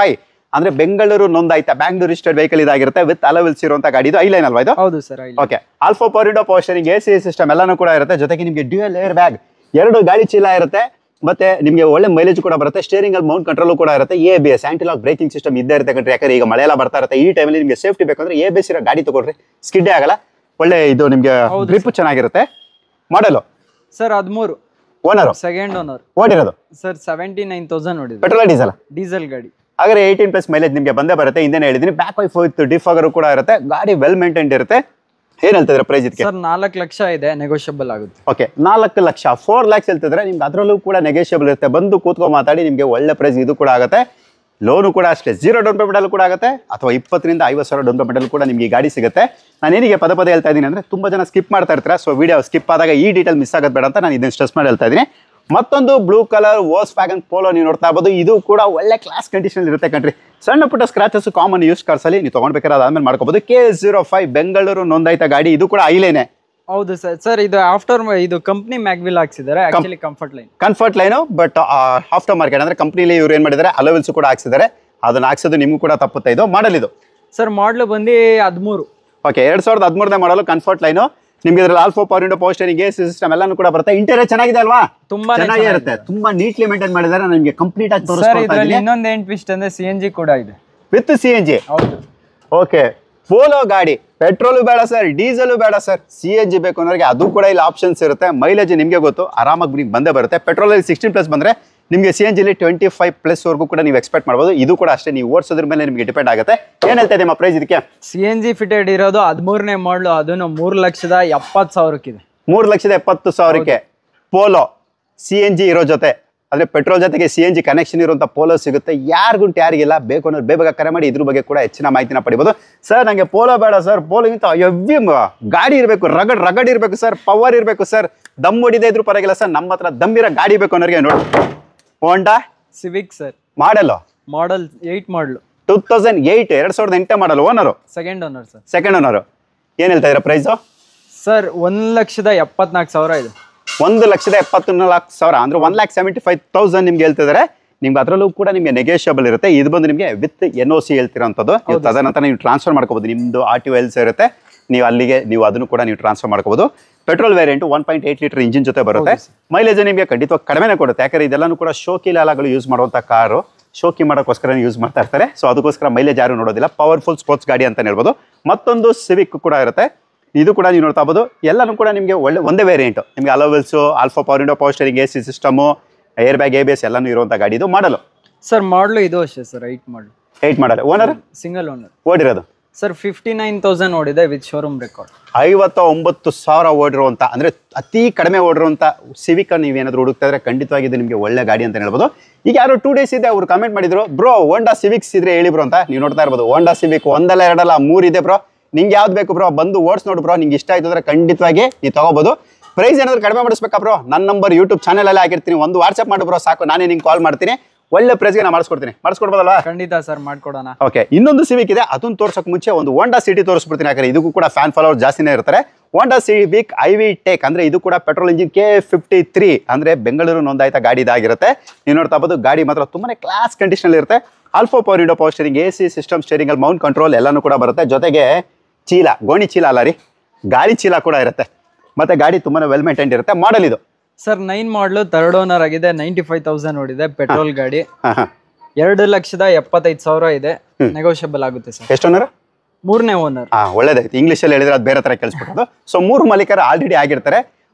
ಅಂದ್ರೆ ಬೆಂಗಳೂರು ನೋಂದಾಯಿತ ಬ್ಯಾಂಗ್ಳೂರ್ ರಿಜಿಸ್ಟರ್ಡ್ ವೆಹಿಕಲ್ ಇದಾಗಿರುತ್ತೆ. ವಿತ್ ಅಲೋವಿಲ್ಸ್ ಇರುವಂತ ಗಾಡಿ. ಇದು ಐಲೈನ್ ಅಲ್ವಾ ಇದು? ಹೌದು sir. Okay alpha power window, power steering, AC system ಎಲ್ಲಾನು ಕೂಡ ಇರುತ್ತೆ. ಜೊತೆಗೆ ನಿಮಗೆ ಡ್ಯೂಯಲ್ ಏರ್ ಬ್ಯಾಗ್, 2 ಗಾಳಿ ಚೀಲ ಇರುತ್ತೆ. ಮತ್ತೆ ನಿಮಗೆ ಒಳ್ಳೆ ಮೈಲೇಜ್ ಕೂಡ ಬರುತ್ತೆ. ಸ್ಟೇರಿಂಗ್ ಅಲ್ಲಿ ಮೌಂಟ್ ಕಂಟ್ರೋಲ್ ಕೂಡ ಇರುತ್ತೆ. ABS anti lock braking system ಇದ್ದೇ ಇರುತ್ತೆ ಕಂಡ್ರಿ. ಯಾಕಂದ್ರೆ ಈಗ ಮಳೆ ಎಲ್ಲ ಬರ್ತಾ ಇರುತ್ತೆ. ಈ ಟೈಮಲ್ಲಿ ನಿಮಗೆ ಸೇಫ್ಟಿ ಬೇಕಂದ್ರೆ ABS ಇರೋ ಗಾಡಿ ತಗೊಳ್ರಿ, ಸ್ಕಿಡ್ಡೇ ಆಗಲ್ಲ. ಒಳ್ಳೆ ಇದು ನಿಮಗೆ ಗ್ರಿಪ್ ಚೆನ್ನಾಗಿರುತ್ತೆ. Model sir 13. Owner second owner. ಓಡಿರೋದು ಸರ್ 79,000 ಓಡಿದೆ. ಪೆಟ್ರೋಲ್ ಡೀಸೆಲ್ ಗಾಡಿ. ಹಾಗಾದ್ರೆ 18+ ಮೈಲೇಜ್ ನಿಮಗೆ ಬಂದೇ ಬರುತ್ತೆ. ಹಿಂದೆನೇ ಹೇಳಿದೀನಿ. ಬ್ಯಾಕ್ ವೈಫ್ ವಿತ್ ಡಿಫಾಗರ್ ಕೂಡ ಇರುತ್ತೆ. ಗಾಡಿ ವೆಲ್ ಮೇಂಟೈನ್ಡ್ ಇರುತ್ತೆ. ಏನ್ ಹೇಳ್ತಿದ್ರೆ ಪ್ರೈಸ್ ಇದಕ್ಕೆ? ಸರ್ 4 ಲಕ್ಷ ಇದೆ, ನೆಗೋಷಿಯಬಲ್ ಆಗುತ್ತೆ. ಓಕೆ 4 ಲಕ್ಷ 4 lakhs ಹೇಳ್ತಿದ್ರೆ ನಿಮ್ಗೆ ಅದರಲ್ಲೂ ಕೂಡ ನೆಗೋಷಿಯಬಲ್ ಇರುತ್ತೆ. ಬಂದು ಕೂತ್ಕೊಂಡು ಮಾತಾಡಿ ನಿಮಗೆ ಒಳ್ಳೆ ಪ್ರೈಸ್ ಇದು ಕೂಡ ಆಗುತ್ತೆ. ಲೋನು ಕೂಡ ಅಷ್ಟೇ 0 ಡೌನ್ ಪೇಮೆಂಟ್ ಅಲ್ಲಿ ಕೂಡ ಆಗುತ್ತೆ ಅಥವಾ 20,000 to 50,000 ಡೌನ್ ಪೇಮೆಂಟ್ ಅಲ್ಲಿ ಕೂಡ ನಿಮಗೆ ಈ ಗಾಡಿ ಸಿಗುತ್ತೆ. ನಾನು ಏನಿಗೆ ಪದೇ ಹೇಳ್ತಾ ಇದ್ದೀನಿ ಅಂದ್ರೆ ತುಂಬಾ ಜನ ಸ್ಕಿಪ್ ಮಾಡ್ತಾ ಇರ್ತಾರೆ. ಸೊ ವಿಡಿಯೋ ಸ್ಕಿಪ್ ಆದಾಗ ಈ ಡೀಟೇಲ್ ಮಿಸ್ ಆಗೋದು ಬೇಡ ಅಂತ ನಾನು ಇದನ್ನ ಸ್ಟ್ರೆಸ್ ಮಾಡಿ ಹೇಳ್ತಾ ಇದ್ದೀನಿ. ಮತ್ತೊಂದು ಬ್ಲೂ ಕಲರ್ Volkswagen Polo ನೀವು ನೋಡ್ತಾ ಇರ್ಬೋದು. ಇದು ಕೂಡ ಒಳ್ಳೆ ಕ್ಲಾಸ್ ಕಂಡೀಷನ್ ಇರುತ್ತೆ ಕಂಡ್ರಿ. ಸಣ್ಣ ಪುಟ್ಟ ಸ್ಕ್ರಾಚಸ್ ಕಾಮನ್ ಯೂಸ್ ಕಾರ್ಸ್ ಅಲ್ಲಿ ನೀವು ತಗೊಂಡ್ಬೇಕಾದ್ರೆ ಅದಾದ್ಮೇಲೆ ಮಾಡ್ಕೋಬಹುದು. K05 ಬೆಂಗಳೂರು ನೋಂದಾಯಿತ ಗಾಡಿ. ಇದು ಕೂಡ ಐಲೇನೆ. ಹೌದು ಸರ್. ಸರ್ ಇದು ಇದು ಕಂಪನಿ ಮ್ಯಾಗ್ವಿಲ್ ಹಾಕ್ಸಿದ್ದಾರೆ. Actually comfort line but aftermarket ಅಂದ್ರೆ ಕಂಪನಿಲಿ ಇವ್ರು ಏನ್ ಮಾಡಿದ್ದಾರೆ ಅಲೋವಿಲ್ಸ್ ಕೂಡ ಹಾಕ್ಸಿದ್ದಾರೆ. ಅದನ್ನ ಹಾಕ್ಸೋದು ನಿಮ್ಗೂ ಕೂಡ ತಪ್ಪುತ್ತೆ. ಇದು ಮಾಡಲ್ ಇದು ಸರ್ ಮಾಡಲ್ ಬಂದು 13. ಓಕೆ 2013 ಮಾಡಲು ಕಂಫರ್ಟ್ ಲೈನ್. ನಿಮ್ಗೆ ಇದ್ರಲ್ಲಿ alpha power window, power steering, AC system ಎಲ್ಲಾನು ಕೂಡ ಬರುತ್ತೆ. ಇಂಟೀರಿಯರ್ ಚೆನ್ನಾಗಿದೆ ಅಲ್ವಾ? ತುಂಬಾ ಚೆನ್ನಾಗಿರುತ್ತೆ. ತುಂಬಾ ನೀಟ್ಲಿ ಮೇಂಟೈನ್ ಮಾಡಿದ್ದಾರೆ. ನಿಮಗೆ ಕಂಪ್ಲೀಟ್ ಆಗಿ ತೋರಿಸ್ಕೊಡ್ತಾ ಇದ್ದೀನಿ. ಇನ್ನೊಂದು ಏನ್ ಟ್ವಿಸ್ಟ್ ಅಂದ್ರೆ CNG ಕೂಡ ಇದೆ. With CNG. ಹೌದು. ಓಕೆ ಪೋಲೋ ಗಾಡಿ ಪೆಟ್ರೋಲು ಬೇಡ ಸರ್, ಡೀಸೆಲು ಬೇಡ ಸರ್, CNG ಬೇಕು ಅನ್ನೋರಿಗೆ ಅದು ಕೂಡ ಇಲ್ಲಿ ಆಪ್ಷನ್ಸ್ ಇರುತ್ತೆ. ಮೈಲೇಜ್ ನಿಮಗೆ ಗೊತ್ತು ಆರಾಮಾಗಿ ನಿಮ್ಗೆ ಬಂದೇ ಬರುತ್ತೆ. ಪೆಟ್ರೋಲಲ್ಲಿ 16+ ಬಂದ್ರೆ ನಿಮಗೆ CNG 25+ ವರೆಗೂ ಕೂಡ ನೀವು ಎಕ್ಸ್ಪೆಕ್ಟ್ ಮಾಡ್ಬೋದು. ಇದು ಕೂಡ ಅಷ್ಟೇ, ನೀವು ಓಡಿಸೋದ್ರ ಮೇಲೆ ನಿಮಗೆ ಡಿಪೆಂಡ್ ಆಗುತ್ತೆ. ಏನ್ ಹೇಳ್ತಾ ಇದೆ ಪ್ರೈಸ್ ಇದಕ್ಕೆ? CNG ಫಿಟೆಡ್ ಇರೋದು 13ನೇ ಮಾಡಲು, ಅದನ್ನು 3,70,000 ಇದೆ. 3,70,000 ಪೋಲೋ CNG ಇರೋ ಜೊತೆ ಅಂದ್ರೆ ಪೆಟ್ರೋಲ್ ಜೊತೆಗೆ CNG ಕನೆಕ್ಷನ್ ಇರುವಂತ ಪೋಲೋ ಸಿಗುತ್ತೆ. ಯಾರಿಗಿಲ್ಲ ಬೇಕು ಅನ್ನೋದು ಬೇಗ ಕರೆ ಮಾಡಿ ಇದ್ರ ಬಗ್ಗೆ ಕೂಡ ಹೆಚ್ಚಿನ ಮಾಹಿತಿನ ಪಡಿಬೋದು. ಸರ್ ನಂಗೆ ಪೋಲೋ ಬೇಡ ಸರ್, ಪೋಲೋಗಿಂತ ಹೆವಿ ಗಾಡಿ ಇರಬೇಕು, ರಗಡ್ ಇರಬೇಕು ಸರ್, ಪವರ್ ಇರಬೇಕು ಸರ್, ದಮ್ ಹೊಡಿದೇ ಇದ್ರು ಪರವಾಗಿಲ್ಲ ಸರ್, ನಮ್ಮ ಹತ್ರ ದಮ್ಮಿರೋ ಗಾಡಿ ಬೇಕು ಅನ್ನೋರಿಗೆ ನೋಡಿ ಹೋಂಡಾ ಸಿವಿಕ್ ಸರ್. ಮಾಡಲ್ 8 model 2008 2008 model. Owner second owner sir. Second owner. ಏನ್ ಹೇಳ್ತಾ ಇದ್ರ ಪ್ರೈಸು? ಸರ್ 1,74,000 ಇದೆ. 1,74,000 ಅಂದ್ರೆ 1,75,000 ನಿಮ್ಗೆ ಹೇಳ್ತಿದ್ದಾರೆ. ನಿಮ್ಗೆ ಅದರಲ್ಲೂ ಕೂಡ ನಿಮಗೆ ನೆಗೋಷಿಯಬಲ್ ಇರುತ್ತೆ. ಇದು ಬಂದು ನಿಮಗೆ ವಿತ್ NOC ಹೇಳ್ತಿರೋಂಥದ್ದು. ತದನಂತರ ನೀವು ಟ್ರಾನ್ಸ್ಫರ್ ಮಾಡ್ಕೋಬಹುದು. ನಿಮ್ದು RTO ಎಲ್ಸ್ ಇರುತ್ತೆ, ನೀವು ಅಲ್ಲಿಗೆ ಅದನ್ನು ಕೂಡ ನೀವು ಟ್ರಾನ್ಸ್ಫರ್ ಮಾಡ್ಕೋಬಹುದು. ಪೆಟ್ರೋಲ್ ವೇರಿಯಂಟ್ 1.8 ಲೀಟರ್ ಇಂಜಿನ್ ಜೊತೆ ಬರುತ್ತೆ. ಮೈಲೇಜ್ ನಿಮಗೆ ಖಂಡಿತವಾಗಿ ಕಡಿಮೆನೇ ಕೊಡುತ್ತೆ. ಯಾಕಂದ್ರೆ ಇದೆಲ್ಲಾನು ಕೂಡ ಶೋಕಿ ಲಾಲಗಳು ಯೂಸ್ ಮಾಡುವಂಥ ಕಾರು, ಶೋಕಿ ಮಾಡೋಕ್ಕೋಸ್ಕರ ಯೂಸ್ ಮಾಡ್ತಾ ಇರ್ತಾರೆ. ಸೊ ಅದಕ್ಕೋಸ್ಕರ ಮೈಲೇಜ್ ಯಾರು ನೋಡೋದಿಲ್ಲ. ಪವರ್ಫುಲ್ ಸ್ಪೋರ್ಟ್ಸ್ ಗಾಡಿ ಅಂತ ಹೇಳ್ಬೋದು. ಮತ್ತೊಂದು ಸಿವಿಕ್ ಕೂಡ ಇರುತ್ತೆ. ಇದು ಕೂಡ ನೀವು ನೋಡ್ತಾ ಇರ್ಬೋದು. ಎಲ್ಲನೂ ಕೂಡ ನಿಮಗೆ ಒಂದೇ ವೇರಿಯಂಟ್. ನಿಮಗೆ alloy wheels, alpha power window, power steering, AC system, air bag, ABS ಎಲ್ಲಾನು ಇರುವಂಥ ಗಾಡಿ. ಇದು ಮಾಡಲು ಸರ್. ಮಾಡಲು ಇದು ಅಷ್ಟೇ sir, 8 model. Owner single owner. ಓಡಿರೋದು ಸರ್ 59,000 ಓಡಿದೆ ವಿತ್ ಶೋರೂಮ್ ರೆಕಾರ್ಡ್. 59,000 ಓಡಿರುವಂತ ಅಂದ್ರೆ ಅತಿ ಕಡಿಮೆ ಓಡಿರುವಂತ ಸಿವಿಕ್ ನೀವೇನಾದ್ರು ಹುಡುಕ್ತಾ ಇದ್ರೆ ಖಂಡಿತವಾಗಿ ಇದು ನಿಮಗೆ ಒಳ್ಳೆ ಗಾಡಿ ಅಂತ ಹೇಳ್ಬೋದು. ಈಗ ಯಾರು 2 days ಇದೆ ಅವ್ರು ಕಮೆಂಟ್ ಮಾಡಿದ್ರು, ಬ್ರೋ ಹೋಂಡಾ ಸಿವಿಕ್ಸ್ ಇದ್ರೆ ಹೇಳಿ ಬ್ರೋ ಅಂತ. ನೀವು ನೋಡ್ತಾ ಇರ್ಬೋದು ಹೋಂಡಾ ಸಿವಿಕ್ 1 ಅಲ್ಲ 2 ಅಲ್ಲ 3 ಇದೆ ಬ್ರೋ. ನಿಂಗೆ ಯಾವ್ದು ಬೇಕು ಬ್ರೋ ಬಂದು ಓಡಿಸ್ ನೋಡು ಬ್ರೋ. ನಿಂಗೆ ಇಷ್ಟ ಆಯ್ತು ಅಂದ್ರೆ ಖಂಡಿತವಾಗಿ ನೀವು ತಗೋಬಹುದು. ಪ್ರೈಸ್ ಏನಾದ್ರು ಕಡಿಮೆ ಮಾಡಿಸ್ಬೇಕಾ ಬ್ರೋ? ನನ್ನ ನಂಬರ್ ಯೂಟ್ಯೂಬ್ ಚಾನಲ್ ಅಲ್ಲಿ ಹಾಕಿರ್ತೀನಿ, ಒಂದು ವಾಟ್ಸ್ಆಪ್ ಮಾಡಿ ಬ್ರೋ ಸಾಕು, ನಾನೇ ನಿಂಗೆ ಕಾಲ್ ಮಾಡ್ತೀನಿ. ಒಳ್ಳೆ ಪ್ರೈಸ್ಗೆ ನಾನು ಮಾಡಿಸ್ಕೊಡ್ಬೋದಲ್ವಾ? ಖಂಡಿತ ಸರ್, ಮಾಡ್ಕೊಡೋಣ. ಓಕೆ ಇನ್ನೊಂದು ಸಿವಿಕ್ ಇದೆ, ಅದನ್ನ ತೋರ್ಸಕ್ ಮುಂಚೆ ಒಂದು ಹೋಂಡಾ ಸಿಟಿ ತೋರಿಸ್ಬಿಡ್ತೀನಿ. ಯಾಕಂದ್ರೆ ಇದಕ್ಕೂ ಕೂಡ ಫ್ಯಾನ್ ಫಾಲೋವರ್ ಜಾಸ್ತಿನೇ ಇರ್ತಾರೆ. ಹೋಂಡಾ ಸಿವಿಕ್ IV ಟೆಕ್ ಅಂದ್ರೆ ಇದು ಕೂಡ ಪೆಟ್ರೋಲ್ ಇಂಜಿನ್ K53 ಅಂದ್ರೆ ಬೆಂಗಳೂರು ನೋಂದಾಯಿತ ಗಾಡಿ ಇದಾಗಿರುತ್ತೆ. ನೀವು ನೋಡ್ತಾ ಇರ್ಬೋದು ಗಾಡಿ ಮಾತ್ರ ತುಂಬಾನೇ ಕ್ಲಾಸ್ ಕಂಡೀಷನ್ ಇರುತ್ತೆ. Alpha power window, power steering, AC system, steering ಅಲ್ಲಿ ಮೌಂಟ್ ಕಂಟ್ರೋಲ್ ಎಲ್ಲಾನು ಕೂಡ ಬರುತ್ತೆ. ಜೊತೆಗೆ ಚೀಲ, ಗೋಣಿ ಚೀಲ ಅಲ್ಲ ರೀ, ಗಾಳಿ ಚೀಲ ಕೂಡ ಇರುತ್ತೆ. ಮತ್ತೆ ಗಾಡಿ ತುಂಬಾನೇ ವೆಲ್ ಮೇಂಟೈನ್ಡ್ ಇರುತ್ತೆ. ಮಾಡಲ್ ಇದು ಸರ್ 9 ಮಾಡಲು, 3rd ಓನರ್ ಆಗಿದೆ. 95,000 ಓಡಿದೆ. ಪೆಟ್ರೋಲ್ ಗಾಡಿ. 2,75,000 ಇದೆ. ನೆಗೋಷಿಯಬಲ್ ಆಗುತ್ತೆ ಸರ್. ಎಷ್ಟು ಓನರ್? ಮೂರನೇ ಓನರ್. ಒಳ್ಳೇದಾಯ್ತು, ಇಂಗ್ಲೀಷಲ್ಲಿ ಹೇಳಿದ್ರೆ ಅದು ಬೇರೆ ಥರ ಕೇಳಿಸ್ಬಿಟ್ಟದು. ಸೊ 3 ಮಾಲೀಕರು ಆಲ್ರೆಡಿ ಆಗಿರ್ತಾರೆ.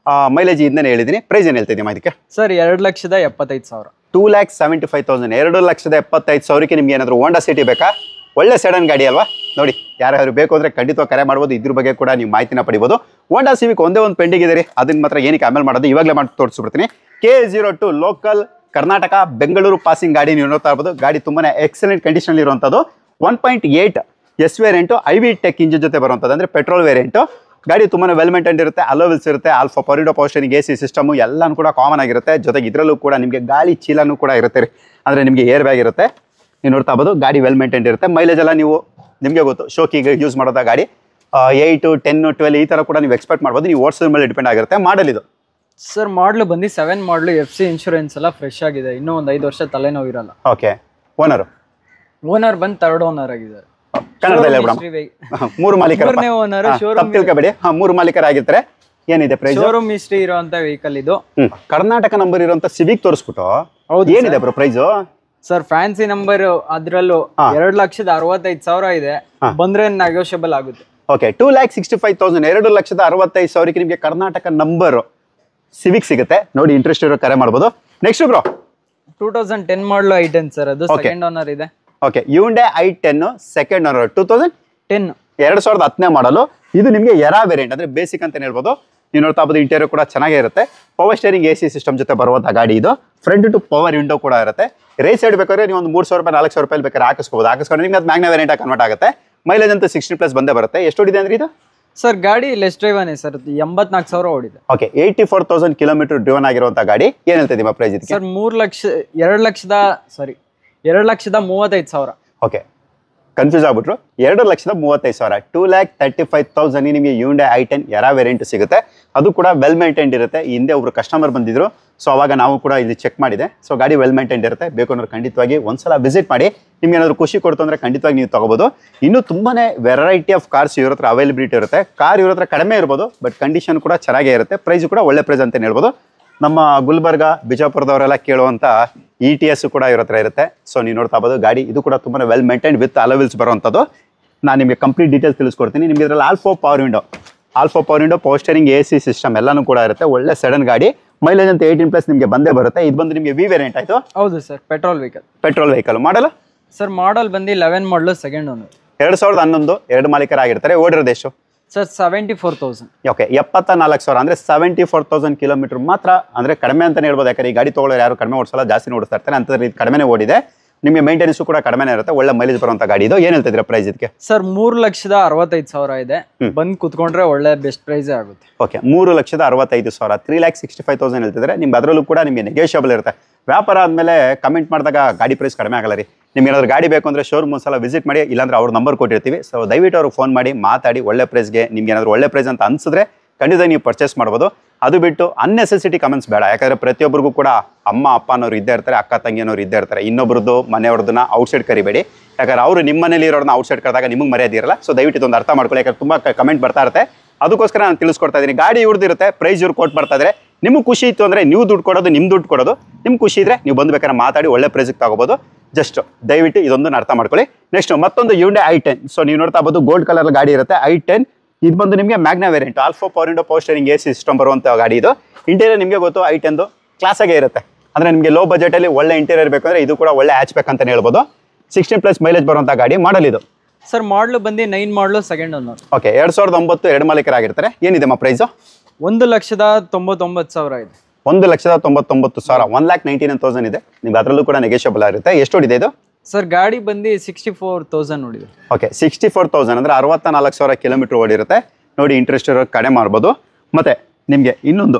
ಮೈಲೇಜ್ ಇದನ್ನೇ ಹೇಳಿದ್ದೀನಿ. ಪ್ರೈಸ್ ಏನು ಹೇಳ್ತಿದ್ದೀವಿ ಇದಕ್ಕೆ? ಸರ್ 2,75,000. 2,75,000. 2,75,000ಕ್ಕೆ ನಿಮ್ಗೆ ಏನಾದರೂ ಹೋಂಡಾ ಸಿಟಿ ಬೇಕಾ? ಒಳ್ಳೆ ಸೆಡನ್ ಗಾಡಿ ಅಲ್ವಾ? ನೋಡಿ, ಯಾರಾದ್ರೂ ಬೇಕು ಅಂದರೆ ಖಂಡಿತವಾಗಿ ಕರೆ ಮಾಡ್ಬೋದು. ಇದ್ರ ಬಗ್ಗೆ ಕೂಡ ನೀವು ಮಾಹಿತಿನ ಪಡಿಬೋದು. ಹೋಂಡಾ ಸಿವಿಕ್ ಒಂದೇ ಒಂದು ಪೆಂಡಿಂಗ್ ಇದೆ ರೀ, ಅದನ್ನ ಮಾತ್ರ ಏನಕ್ಕೆ ಆಮೇಲೆ ಮಾಡೋದು, ಇವಾಗಲೇ ಮಾಡಿ ತೋರಿಸ್ಬಿಡ್ತೀನಿ. K02 local Karnataka Bengaluru passing ಗಾಡಿ ನೀವು ನೋಡ್ತಾ ಇರ್ಬೋದು. ಗಾಡಿ ತುಂಬಾ ಎಕ್ಸಲೆಂಟ್ ಕಂಡೀಷನ್ ಇರುವಂಥದ್ದು. 1.8 S variant IV tech engine ಜೊತೆ ಬರುವಂಥದ್ದು, ಅಂದರೆ ಪೆಟ್ರೋಲ್ ವೇರಿಯಂಟು. ಗಾಡಿ ತುಂಬಾ ವೆಲ್ ಮೇಂಟೈನ್ ಇರುತ್ತೆ. ಅಲೋವಿಲ್ಸ್ ಇರುತ್ತೆ. Alpha power power steering, AC system ಎಲ್ಲನೂ ಕೂಡ ಕಾಮನ್ ಆಗಿರುತ್ತೆ. ಜೊತೆಗೆ ಇದರಲ್ಲೂ ಕೂಡ ನಿಮಗೆ ಗಾಳಿ ಚೀಲನೂ ಕೂಡ ಇರುತ್ತೆ ರೀ, ಅಂದರೆ ನಿಮಗೆ ಏರ್ ಬ್ಯಾಗ್ ಇರುತ್ತೆ. ನೀವು ನೋಡ್ತಾ ಇರ್ಬೋದು. ಗಾಡಿ ವೆಲ್ ಮೇಂಟೈನ್ ಇರುತ್ತೆ. ಮೈಲೇಜ್ ಎಲ್ಲ ನೀವು ನಿಮಗೆ ಗೊತ್ತು, ಶೋಕಿಗೆ ಯೂಸ್ ಮಾಡೋದ ಗಾಡಿ 8, 10, 12 ಈ ಥರ ಕೂಡ ನೀವು ಎಕ್ಸ್ಪೆಕ್ಟ್ ಮಾಡ್ಬೋದು. ನೀವು ಓಡಿಸೋದ್ರ ಮೇಲೆ ಡಿಪೆಂಡ್ ಆಗಿರುತ್ತೆ. ಮಾಡಲ್ ಇದು ಸರ್ ಮಾಡಲು ಬಂದು 7 ಮಾಡಲು. FC ಇನ್ಶೂರೆನ್ಸ್ ಎಲ್ಲ ಫ್ರೆಶ್ ಆಗಿದೆ. ಇನ್ನೂ ಒಂದು 5 ವರ್ಷ ತಲೆನೋವು ಇರಲ್ಲ. ಓಕೆ. ಓನರ್ ಬಂದು 3rd ಓನರ್ ಆಗಿದ್ದಾರೆ. ಕನ್ನಡದಲ್ಲಿ ಹೇಳ್ಬಿಡೋಣ. 3 ಮಾಲೀಕರು. ಓನರ್ ತಪ್ಪು ತಿಳ್ಕೊಬೇಡಿ. 3 ಮಾಲೀಕರಾಗಿರ್ತಾರೆ. ಏನಿದೆ ಪ್ರೈಸ್? ಶೋರೂಮ್ ಹಿಸ್ಟ್ರಿ ಇರುವಂತ ವೆಹಿಕಲ್ ಇದು. ಕರ್ನಾಟಕ ನಂಬರ್ ಇರುವಂತ ಸಿವಿಕ್ ತೋರಿಸ್ಬಿಟ್ಟು ಏನಿದೆ bro price? Sir fancy number ಅದ್ರಲ್ಲೂ 2,65,000 ಇದೆ. ಬಂದ್ರೆ ನೆಗೋಷಿಯಬಲ್ ಆಗುತ್ತೆ. ಓಕೆ. 2,65,000. 2,65,000ಕ್ಕೆ ನಿಮಗೆ ಕರ್ನಾಟಕ ನಂಬರ್ ಸಿವಿಕ್ ಸಿಗುತ್ತೆ. ನೋಡಿ, ಇಂಟ್ರೆಸ್ಟ್ ಇರೋ ಕರೆ ಮಾಡ್ಬೋದು. ನೆಕ್ಸ್ಟ್ ಬ್ರೋ 2010 ಮಾಡಲು i10 ಸರ್, ಅದು ಸೆಕೆಂಡ್ ಓನರ್ ಇದೆ. Okay. Hyundai i10 second owner 2010 2010ನೇ ಮಾಡಲು. ಇದು ನಿಮಗೆ ಎರಾ ವೇರಿಯಂಟ್, ಅಂದ್ರೆ ಬೇಸಿಕ್ ಅಂತ ಹೇಳ್ಬೋದು. ನೀವು ನೋಡ್ತಾ ಇರ್ಬೋದು. ಇಂಟೀರಿಯರ್ ಕೂಡ ಚೆನ್ನಾಗೇ ಇರುತ್ತೆ. ಪವರ್ ಸ್ಟೇರಿಂಗ್ AC ಸಿಸ್ಟಮ್ ಜೊತೆ ಬರುವಂಥ ಗಾಡಿ ಇದು. ಫ್ರಂಟ್ ಟು ಪವರ್ ವಿಂಡೋ ಕೂಡ ಇರುತ್ತೆ. ರೇಸ್ ಸೈಡ್ ಬೇಕಾದ್ರೆ ನೀವು ಒಂದು 3,000 ರೂಪಾಯಿ 4,000 ರೂಪಾಯಿ ಬೇಕಾದ್ರೆ ಹಾಕಿಸ್ಕೋಬೋದು. ಹಾಕಿಸ್ಕೊಂಡು ನಿಮ್ಗೆ ಅದು ಮ್ಯಾಗ್ನಾ ವೇರಿಯಂಟ್ ಕನ್ವರ್ಟ್ ಆಗುತ್ತೆ. ಮೈಲೇಜ್ ಅಂತ 60+ ಬಂದೇ ಬರುತ್ತೆ. ಎಷ್ಟು ಓಡಿದೆ ಅಂದ್ರೆ ಇದು? ಸರ್ ಗಾಡಿ ಲೆಸ್ ಡ್ರೈವನೇ ಸರ್, 84,000 ಓಡಿದೆ. ಓಕೆ. 84,000 ಕಿಲೋಮೀಟರ್ ಡ್ರಿವನ್ ಆಗಿರುವಂಥ ಗಾಡಿ. ಏನು ಹೇಳ್ತಾ ಇದೀವಿ ಪ್ರೈಸ್ ಇದಕ್ಕೆ? ಸರ್ 2,35,000. Okay, confuse ಆಗ್ಬಿಟ್ರು. 2,35,000. 2,35,000 ನಿಮಗೆ Hyundai i10 ಎರಾ ವೇರಿಯಂಟ್ ಸಿಗುತ್ತೆ. ಅದು ಕೂಡ ವೆಲ್ ಮೇಂಟೈನ್ಡ್ ಇರುತ್ತೆ. ಹಿಂದೆ ಒಬ್ರು ಕಸ್ಟಮರ್ ಬಂದಿದ್ರು, ಸೊ ಅವಾಗ ನಾವು ಕೂಡ ಇಲ್ಲಿ ಚೆಕ್ ಮಾಡಿದೆ. ಸೊ ಗಾಡಿ ವೆಲ್ ಮೇಂಟೈನ್ಡ್ ಇರುತ್ತೆ. ಬೇಕು ಅನ್ನೋರು ಖಂಡಿತವಾಗಿ ಒಂದ್ಸಲ ವಿಸಿಟ್ ಮಾಡಿ. ನಿಮ್ಗೆ ಏನಾದ್ರು ಖುಷಿ ಕೊಡ್ತು ಅಂದರೆ ಖಂಡಿತವಾಗಿ ನೀವು ತಗೋಬೋದು. ಇನ್ನೂ ತುಂಬಾನೇ ವೆರೈಟಿ ಆಫ್ ಕಾರ್ಸ್ ಇವ್ರ ಹತ್ರ ಅವೈಲಬಿಲಿಟಿ ಇರುತ್ತೆ. ಕಾರ್ ಇವ್ರ ಹತ್ರ ಕಡಿಮೆ ಇರ್ಬೋದು, ಬಟ್ ಕಂಡೀಷನ್ ಕೂಡ ಚೆನ್ನಾಗೇ ಇರುತ್ತೆ. ಪ್ರೈಸ್ ಕೂಡ ಒಳ್ಳೆ ಪ್ರೈಸ್ ಅಂತ ಹೇಳ್ಬೋದು. ನಮ್ಮ ಗುಲ್ಬರ್ಗ, ಬಿಜಾಪುರದವರೆಲ್ಲ ಕೇಳುವಂಥ ETS ಕೂಡ ಇವ್ರ ಹತ್ರ ಇರುತ್ತೆ. ಸೊ ನೀವು ನೋಡ್ತಾ ಇರ್ಬೋದು. ಗಾಡಿ ಇದು ಕೂಡ ತುಂಬಾ ವೆಲ್ ಮೇಂಟೈನ್ಡ್ ವಿತ್ ಅಲೋವಿಲ್ಸ್ ಬರುವಂಥದ್ದು. ನಾನು ನಿಮಗೆ ಕಂಪ್ಲೀಟ್ ಡೀಟೇಲ್ಸ್ ತಿಳಿಸ್ಕೊಡ್ತೀನಿ. ನಿಮಗೆ ಇದರಲ್ಲಿ alpha power window, power steering, AC system ಎಲ್ಲನೂ ಕೂಡ ಇರುತ್ತೆ. ಒಳ್ಳೆ ಸಡನ್ ಗಾಡಿ. ಮೈಲೇಜ್ ಅಂತ 18+ ನಿಮಗೆ ಬಂದೇ ಬರುತ್ತೆ. ಇದು ಬಂದು ನಿಮಗೆ ವಿ ವೇರಿಯಂಟ್ ಆಯಿತು. ಹೌದು sir, petrol vehicle. Model sir model ಬಂದು 11 ಮಾಡಲು ಸೆಕೆಂಡ್ ಓನರ್. 2011. 2 ಮಾಲೀಕರಾಗಿರ್ತಾರೆ. ಓಡಿರೋದು ಎಷ್ಟು ಸರ್? 74,000. ಓಕೆ. 74,000 ಅಂದರೆ 74,000 ಕಿಲೋಮೀಟರ್ ಮಾತ್ರ, ಅಂದರೆ ಕಡಿಮೆ ಅಂತಲೇ ಹೇಳ್ಬೋದು. ಯಾಕಂದ್ರೆ ಈ ಗಾಡಿ ತೊಗೊಳ್ಳೋರು ಯಾರು ಕಡಿಮೆ ಓಡಿಸಲ್ಲ, ಜಾಸ್ತಿ ಓಡಿಸ್ತಾ ಇರ್ತಾರೆ. ಅಂತಂದ್ರೆ ಇದು ಕಡಿಮೆನೇ ಓಡಿದೆ. ನಿಮಗೆ ಮೇಂಟೆನೆನ್ಸು ಕೂಡ ಕಡಿಮೆನೇ ಇರುತ್ತೆ. ಒಳ್ಳೆ ಮೈಲೇಜ್ ಬರುವಂಥ ಗಾಡಿ ಇದು. ಏನು ಹೇಳ್ತಿದ್ರೆ ಪ್ರೈಸ್ ಇದಕ್ಕೆ? ಸರ್ 3,65,000 ಇದೆ. ಬಂದು ಕುತ್ಕೊಂಡ್ರೆ ಒಳ್ಳೆ ಬೆಸ್ಟ್ ಪ್ರೈಸ್ ಆಗುತ್ತೆ. ಓಕೆ. 3,65,000. 3,65,000 ಹೇಳ್ತಿದ್ರೆ ನಿಮ್ಗೆ ಅದರಲ್ಲೂ ಕೂಡ ನಿಮಗೆ ನೆಗೋಷಿಯಬಲ್ ಇರುತ್ತೆ. ವ್ಯಾಪಾರ ಆದಮೇಲೆ ಕಮೆಂಟ್ ಮಾಡಿದಾಗ ಗಾಡಿ ಪ್ರೈಸ್ ಕಡಿಮೆ ಆಗಲ್ಲ ರೀ. ನಿಮ್ಗೆ ಏನಾದ್ರು ಗಾಡಿ ಬೇಕು ಅಂದರೆ ಶೋರೂಮ್ ಒಂದ್ಸಲ ವಿಸಿಟ್ ಮಾಡಿ, ಇಲ್ಲಾಂದ್ರೆ ಅವ್ರ ನಂಬರ್ ಕೊಟ್ಟಿರ್ತೀವಿ. ಸೊ ದಯವಿಟ್ಟು ಅವ್ರಿಗೆ ಫೋನ್ ಮಾಡಿ ಮಾತಾಡಿ ಒಳ್ಳೆ ಪ್ರೈಸ್ಗೆ. ನಿಮ್ಗೆ ಏನಾದ್ರು ಒಳ್ಳೆ ಪ್ರೈಸ್ ಅಂತ ಅನ್ಸಿದ್ರೆ ಖಂಡಿತ ನೀವು ಪರ್ಚೇಸ್ ಮಾಡ್ಬೋದು. ಅದು ಬಿಟ್ಟು ಅನ್ನೆಸೆಸಿಟಿ ಕಮೆಂಟ್ಸ್ ಬೇಡ. ಯಾಕಂದರೆ ಪ್ರತಿಯೊಬ್ಬರಿಗೂ ಕೂಡ ಅಮ್ಮ ಅಪ್ಪ ಅನ್ನೋರು ಇದ್ದೇ ಇರ್ತಾರೆ, ಅಕ್ಕ ತಂಗಿಯನವ್ರು ಇದ್ದೇ ಇರ್ತಾರೆ. ಇನ್ನೊಬ್ರದ್ದು ಮನೆಯವ್ರದನ್ನ ಔಟ್ಸೈಡ್ ಕರಿಬೇಡಿ. ಯಾಕಂದ್ರೆ ಅವರು ನಿಮ್ಮ ಮನೇಲಿ ಇರೋರನ್ನ ಔಟ್ಸೈಡ್ ಕರೆದಾಗ ನಿಮಗೆ ಮರ್ಯಾದೆ ಇರಲ್ಲ. ಸೊ ದಯವಿಟ್ಟು ಇದೊಂದು ಅರ್ಥ ಮಾಡ್ಕೊಳ್ಳಿ. ಯಾಕಂದ್ರೆ ತುಂಬ ಕಮೆಂಟ್ ಬರ್ತಾ ಇರುತ್ತೆ. ಅದಕ್ಕೋಸ್ಕರ ನಾನು ತಿಳಿಸ್ಕೊಡ್ತಾ ಇದ್ದೀನಿ. ಗಾಡಿ ಇವ್ರದ್ದಿರುತ್ತೆ, ಪ್ರೈಸ್ ಇವ್ರು ಕೊಟ್ಟು ಬರ್ತಾ ಇದ್ದಾರೆ. ನಿಮಗೆ ಖುಷಿ ಇತ್ತು ಅಂದರೆ ನೀವು ದುಡ್ಡು ಕೊಡೋದು, ನಿಮ್ಮ ದುಡ್ಡು ಕೊಡೋದು. ನಿಮ್ಗೆ ಖುಷಿ ಇದ್ರೆ ನೀವು ಬಂದು ಬೇಕಾದ್ರೆ ಮಾತಾಡಿ ಒಳ್ಳೆ ಪ್ರೈಸಿಗೆ ತಗೋಬೋದು. ಜಸ್ಟ್ ದಯವಿಟ್ಟು ಇದೊಂದನ್ನು ಅರ್ಥ ಮಾಡ್ಕೊಳ್ಳಿ. ನೆಕ್ಸ್ಟ್ ಮತ್ತೊಂದು Hyundai i10. ಸೊ ನೀವು ನೋಡ್ತಾ ಇರ್ಬೋದು, ಗೋಲ್ಡ್ ಕಲರ್ ಗಾಡಿ ಇರುತ್ತೆ. i10 ಇದು ಬಂದು ನಿಮಗೆ Magna variant, alpha power steering, AC system ಬರುವಂಥ ಗಾಡಿ ಇದು. ಇಂಟೀರಿಯರ್ ನಿಮಗೆ ಗೊತ್ತು, i10 ಕ್ಲಾಸಾಗೇ ಇರುತ್ತೆ. ಅಂದರೆ ನಿಮಗೆ ಲೋ ಬಜೆಟಲ್ಲಿ ಒಳ್ಳೆ ಇಂಟೀರಿಯರ್ ಬೇಕು ಅಂದರೆ ಇದು ಕೂಡ ಒಳ್ಳೆ ಹ್ಯಾಚ್ ಬ್ಯಾಕ್ ಅಂತಲೇ ಹೇಳ್ಬೋದು. 16+ ಮೈಲೇಜ್ ಬರುವಂಥ ಗಾಡಿ. ಮಾಡಲ್ ಇದು ಸರ್ ಮಾಡಲು ಬಂದು 9 ಮಾಡಲು ಸೆಕೆಂಡ್ ಓನರ್. ಓಕೆ. 2009. 2 ಮಾಲೀಕರಾಗಿರ್ತಾರೆ. ಏನಿದೆ ಪ್ರೈಸು? 1,99,000 ಇದೆ. 1,99,000. 1,19,000 ಇದೆ. ನಿಮ್ಗೆ ಅದರಲ್ಲೂ ಕೂಡ ನೆಗೋಷಿಯಬಲ್ ಆಗಿರುತ್ತೆ. ಎಷ್ಟು ಓಡಿದೆ ಇದು? ಸರ್ ಗಾಡಿ ಬಂದು 64,000 ನೋಡಿದೆ. ಓಕೆ. 64,000 ಅಂದರೆ 64,000 ಕಿಲೋಮೀಟರ್ ಓಡಿರುತ್ತೆ. ನೋಡಿ, ಇಂಟ್ರೆಸ್ಟ್ ಇರೋ ಕಡಿಮೆ ಮಾಡ್ಬೋದು. ಮತ್ತು ನಿಮಗೆ ಇನ್ನೊಂದು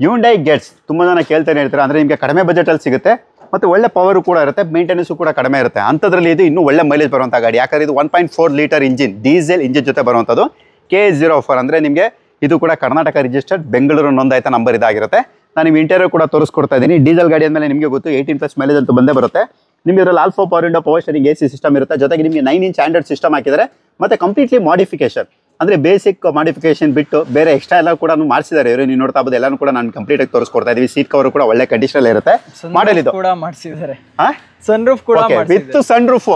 Hyundai Getz ತುಂಬ ಜನ ಕೇಳ್ತಾನೆ ಹೇಳ್ತಾರೆ. ಅಂದರೆ ನಿಮಗೆ ಕಡಿಮೆ ಬಜೆಟಲ್ಲಿ ಸಿಗುತ್ತೆ ಮತ್ತು ಒಳ್ಳೆ ಪವರು ಕೂಡ ಇರುತ್ತೆ, ಮೇಂಟೆನೆನ್ಸು ಕೂಡ ಕಡಿಮೆ ಇರುತ್ತೆ. ಅಂಥದ್ರಲ್ಲಿ ಇದು ಇನ್ನೂ ಒಳ್ಳೆ ಮೈಲೇಜ್ ಬರುವಂಥ ಗಾಡಿ. ಯಾಕಂದರೆ ಇದು 1.4 ಲೀಟರ್ ಇಂಜಿನ್, ಡೀಸೆಲ್ ಇಂಜಿನ್ ಜೊತೆ ಬರುವಂಥದ್ದು. K04 ಅಂದರೆ ನಿಮಗೆ ಇದು ಕೂಡ ಕರ್ನಾಟಕ ರಿಜಿಸ್ಟರ್ಡ್, ಬೆಂಗಳೂರು ನೋಂದಾಯಿತ ನಂಬರ್ ಇದಾಗಿರುತ್ತೆ. ನಾನು ನಿಮ್ಗೆ ಇಂಟೀರಿಯರ್ ಕೂಡ ತೋರಿಸ್ಕೊಡ್ತಾ ಇದ್ದೀನಿ. ಡೀಸೆಲ್ ಗಾಡಿ ಅಂದಮೇಲೆ ನಿಮಗೆ ಗೊತ್ತು 18+ ಮೈಲೇಜ್ ಅಂತ ಬಂದೇ ಬರುತ್ತೆ. ನಿಮಗೆ ಇದರಲ್ಲಿ alpha power steering, AC system ಇರುತ್ತೆ. ಜೊತೆಗೆ ನಿಮಗೆ 9 ಇಂಚ್ ಆಂಡ್ರಾಯ್ಡ್ ಸಿಸ್ಟಮ್ ಹಾಕಿದ್ದಾರೆ. ಮತ್ತು ಕಂಪ್ಲೀಟ್ಲಿ ಮಾಡಿಫಿಕೇಶನ್, ಅಂದರೆ ಬೇಸಿಕ್ ಮಾಡಿಫಿಕೇಶನ್ ಬಿಟ್ಟು ಬೇರೆ ಎಕ್ಸ್ಟ್ರಾ ಎಲ್ಲ ಕೂಡ ಮಾಡಿಸಿದ್ದಾರೆ ಇವರು. ನೀವು ನೋಡ್ತಾ ಇರ್ಬೋದು. ಎಲ್ಲನೂ ಕೂಡ ನಾನು ಕಂಪ್ಲೀಟಾಗಿ ತೋರಿಸ್ಕೊಡ್ತಾ ಇದ್ದೀವಿ. ಸೀಟ್ ಕವರ್ ಕೂಡ ಒಳ್ಳೆ ಕಂಡೀಷನ್ ಇರುತ್ತೆ. ಮಾಡಲ್ ಇದು ಕೂಡ ಮಾಡಿಸಿದ್ದಾರೆ. ಸನ್ರೂಫ್ ಕೂಡ ವಿತ್ ಸನ್ರೂಫ್.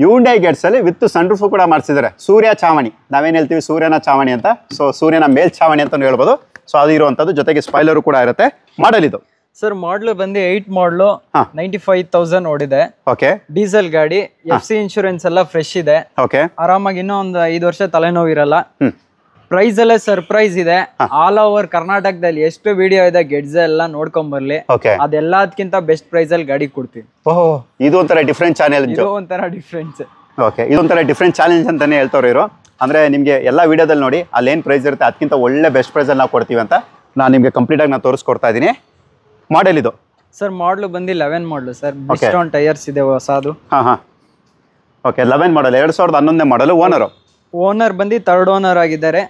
ಹ್ಯುಂಡೈ ಗೆಟ್ಸಲ್ಲಿ ವಿತ್ ಸನ್ರೂಫ್ ಕೂಡ ಮಾಡಿಸಿದ್ದಾರೆ. ಸೂರ್ಯ ಚಾವಣಿ, ನಾವೇನು ಹೇಳ್ತೀವಿ ಸೂರ್ಯನ ಚಾವಣಿ ಅಂತ, ಸೊ ಸೂರ್ಯನ ಮೇಲ್ಛಾವಣಿ ಅಂತ ಹೇಳ್ಬೋದು. ಸೊ ಅದು ಇರುವಂಥದ್ದು, ಜೊತೆಗೆ ಸ್ಪಾಯ್ಲರು ಕೂಡ ಇರುತ್ತೆ. ಮಾಡಲ್ ಇದು ಸರ್ ಮಾಡಲು ಬಂದು 8 ಮಾಡಲು 95,000 ಓಡಿದೆ. ಓಕೆ, ಡೀಸೆಲ್ ಗಾಡಿ, FC ಇನ್ಶೂರೆನ್ಸ್ ಎಲ್ಲ ಫ್ರೆಶ್ ಇದೆ. ಓಕೆ, ಆರಾಮಾಗಿ ಇನ್ನೂ ಒಂದು 5 ವರ್ಷ ತಲೆನೋವು ಇರಲ್ಲ. ಪ್ರೈಸ್ ಎಲ್ಲ ಸರ್ಪ್ರೈಸ್ ಇದೆ. ಆಲ್ ಓವರ್ ಕರ್ನಾಟಕದಲ್ಲಿ ಎಷ್ಟು ವಿಡಿಯೋ ಇದೆ ಗೆಟ್ಸ್ ಎಲ್ಲ ನೋಡ್ಕೊಂಡ್ ಬರ್ಲಿ. ಅದೆಲ್ಲದಕ್ಕಿಂತ ಬೆಸ್ಟ್ ಪ್ರೈಸ್ ಅಲ್ಲಿ ಗಾಡಿ ಕೊಡ್ತೀವಿ. ಓಹೋ, ಇದು ಒಂಥರ ಡಿಫ್ರೆಂಟ್ ಚಾಲೆಂಜ್. ಇದು ಒಂಥರ ಡಿಫ್ರೆನ್ಸ್. ಓಕೆ, ಇದೊಂಥರ ಡಿಫ್ರೆಂಟ್ ಚಾಲೆಂಜ್ ಅಂತಾನೆ ಹೇಳ್ತಾವ್ರು ಇವರು. ಅಂದ್ರೆ ನಿಮಗೆ ಎಲ್ಲ ವಿಡಿಯೋದಲ್ಲಿ ನೋಡಿ ಅಲ್ಲಿ ಏನು ಪ್ರೈಸ್ ಇರುತ್ತೆ ಅದಕ್ಕಿಂತ ಒಳ್ಳೆ ಬೆಸ್ಟ್ ಪ್ರೈಸ್ ಅಲ್ಲಿ ನಾವು ಕೊಡ್ತೀವಿ ಅಂತ ನಾನು ನಿಮಗೆ ಕಂಪ್ಲೀಟ್ ಆಗಿ ನಾನು ತೋರಿಸ್ಕೊಡ್ತಾ ಇದ್ದೀನಿ. ಮಾಡೆಲ್ ಇದು ಸರ್ ಮಾಡಲು ಬಂದು 11 ಮಾಡಲು ಸರ್. ಬಿಸ್ಟೋನ್ ಟೈರ್ಸ್ ಇದೆ ಹೊಸದು. ಓಕೆ, 11 ಮಾಡಲ್, 2011 ಮಾಡಲ್. ಓನರ್ ಬಂದು 3rd ಓನರ್ ಆಗಿದ್ದಾರೆ.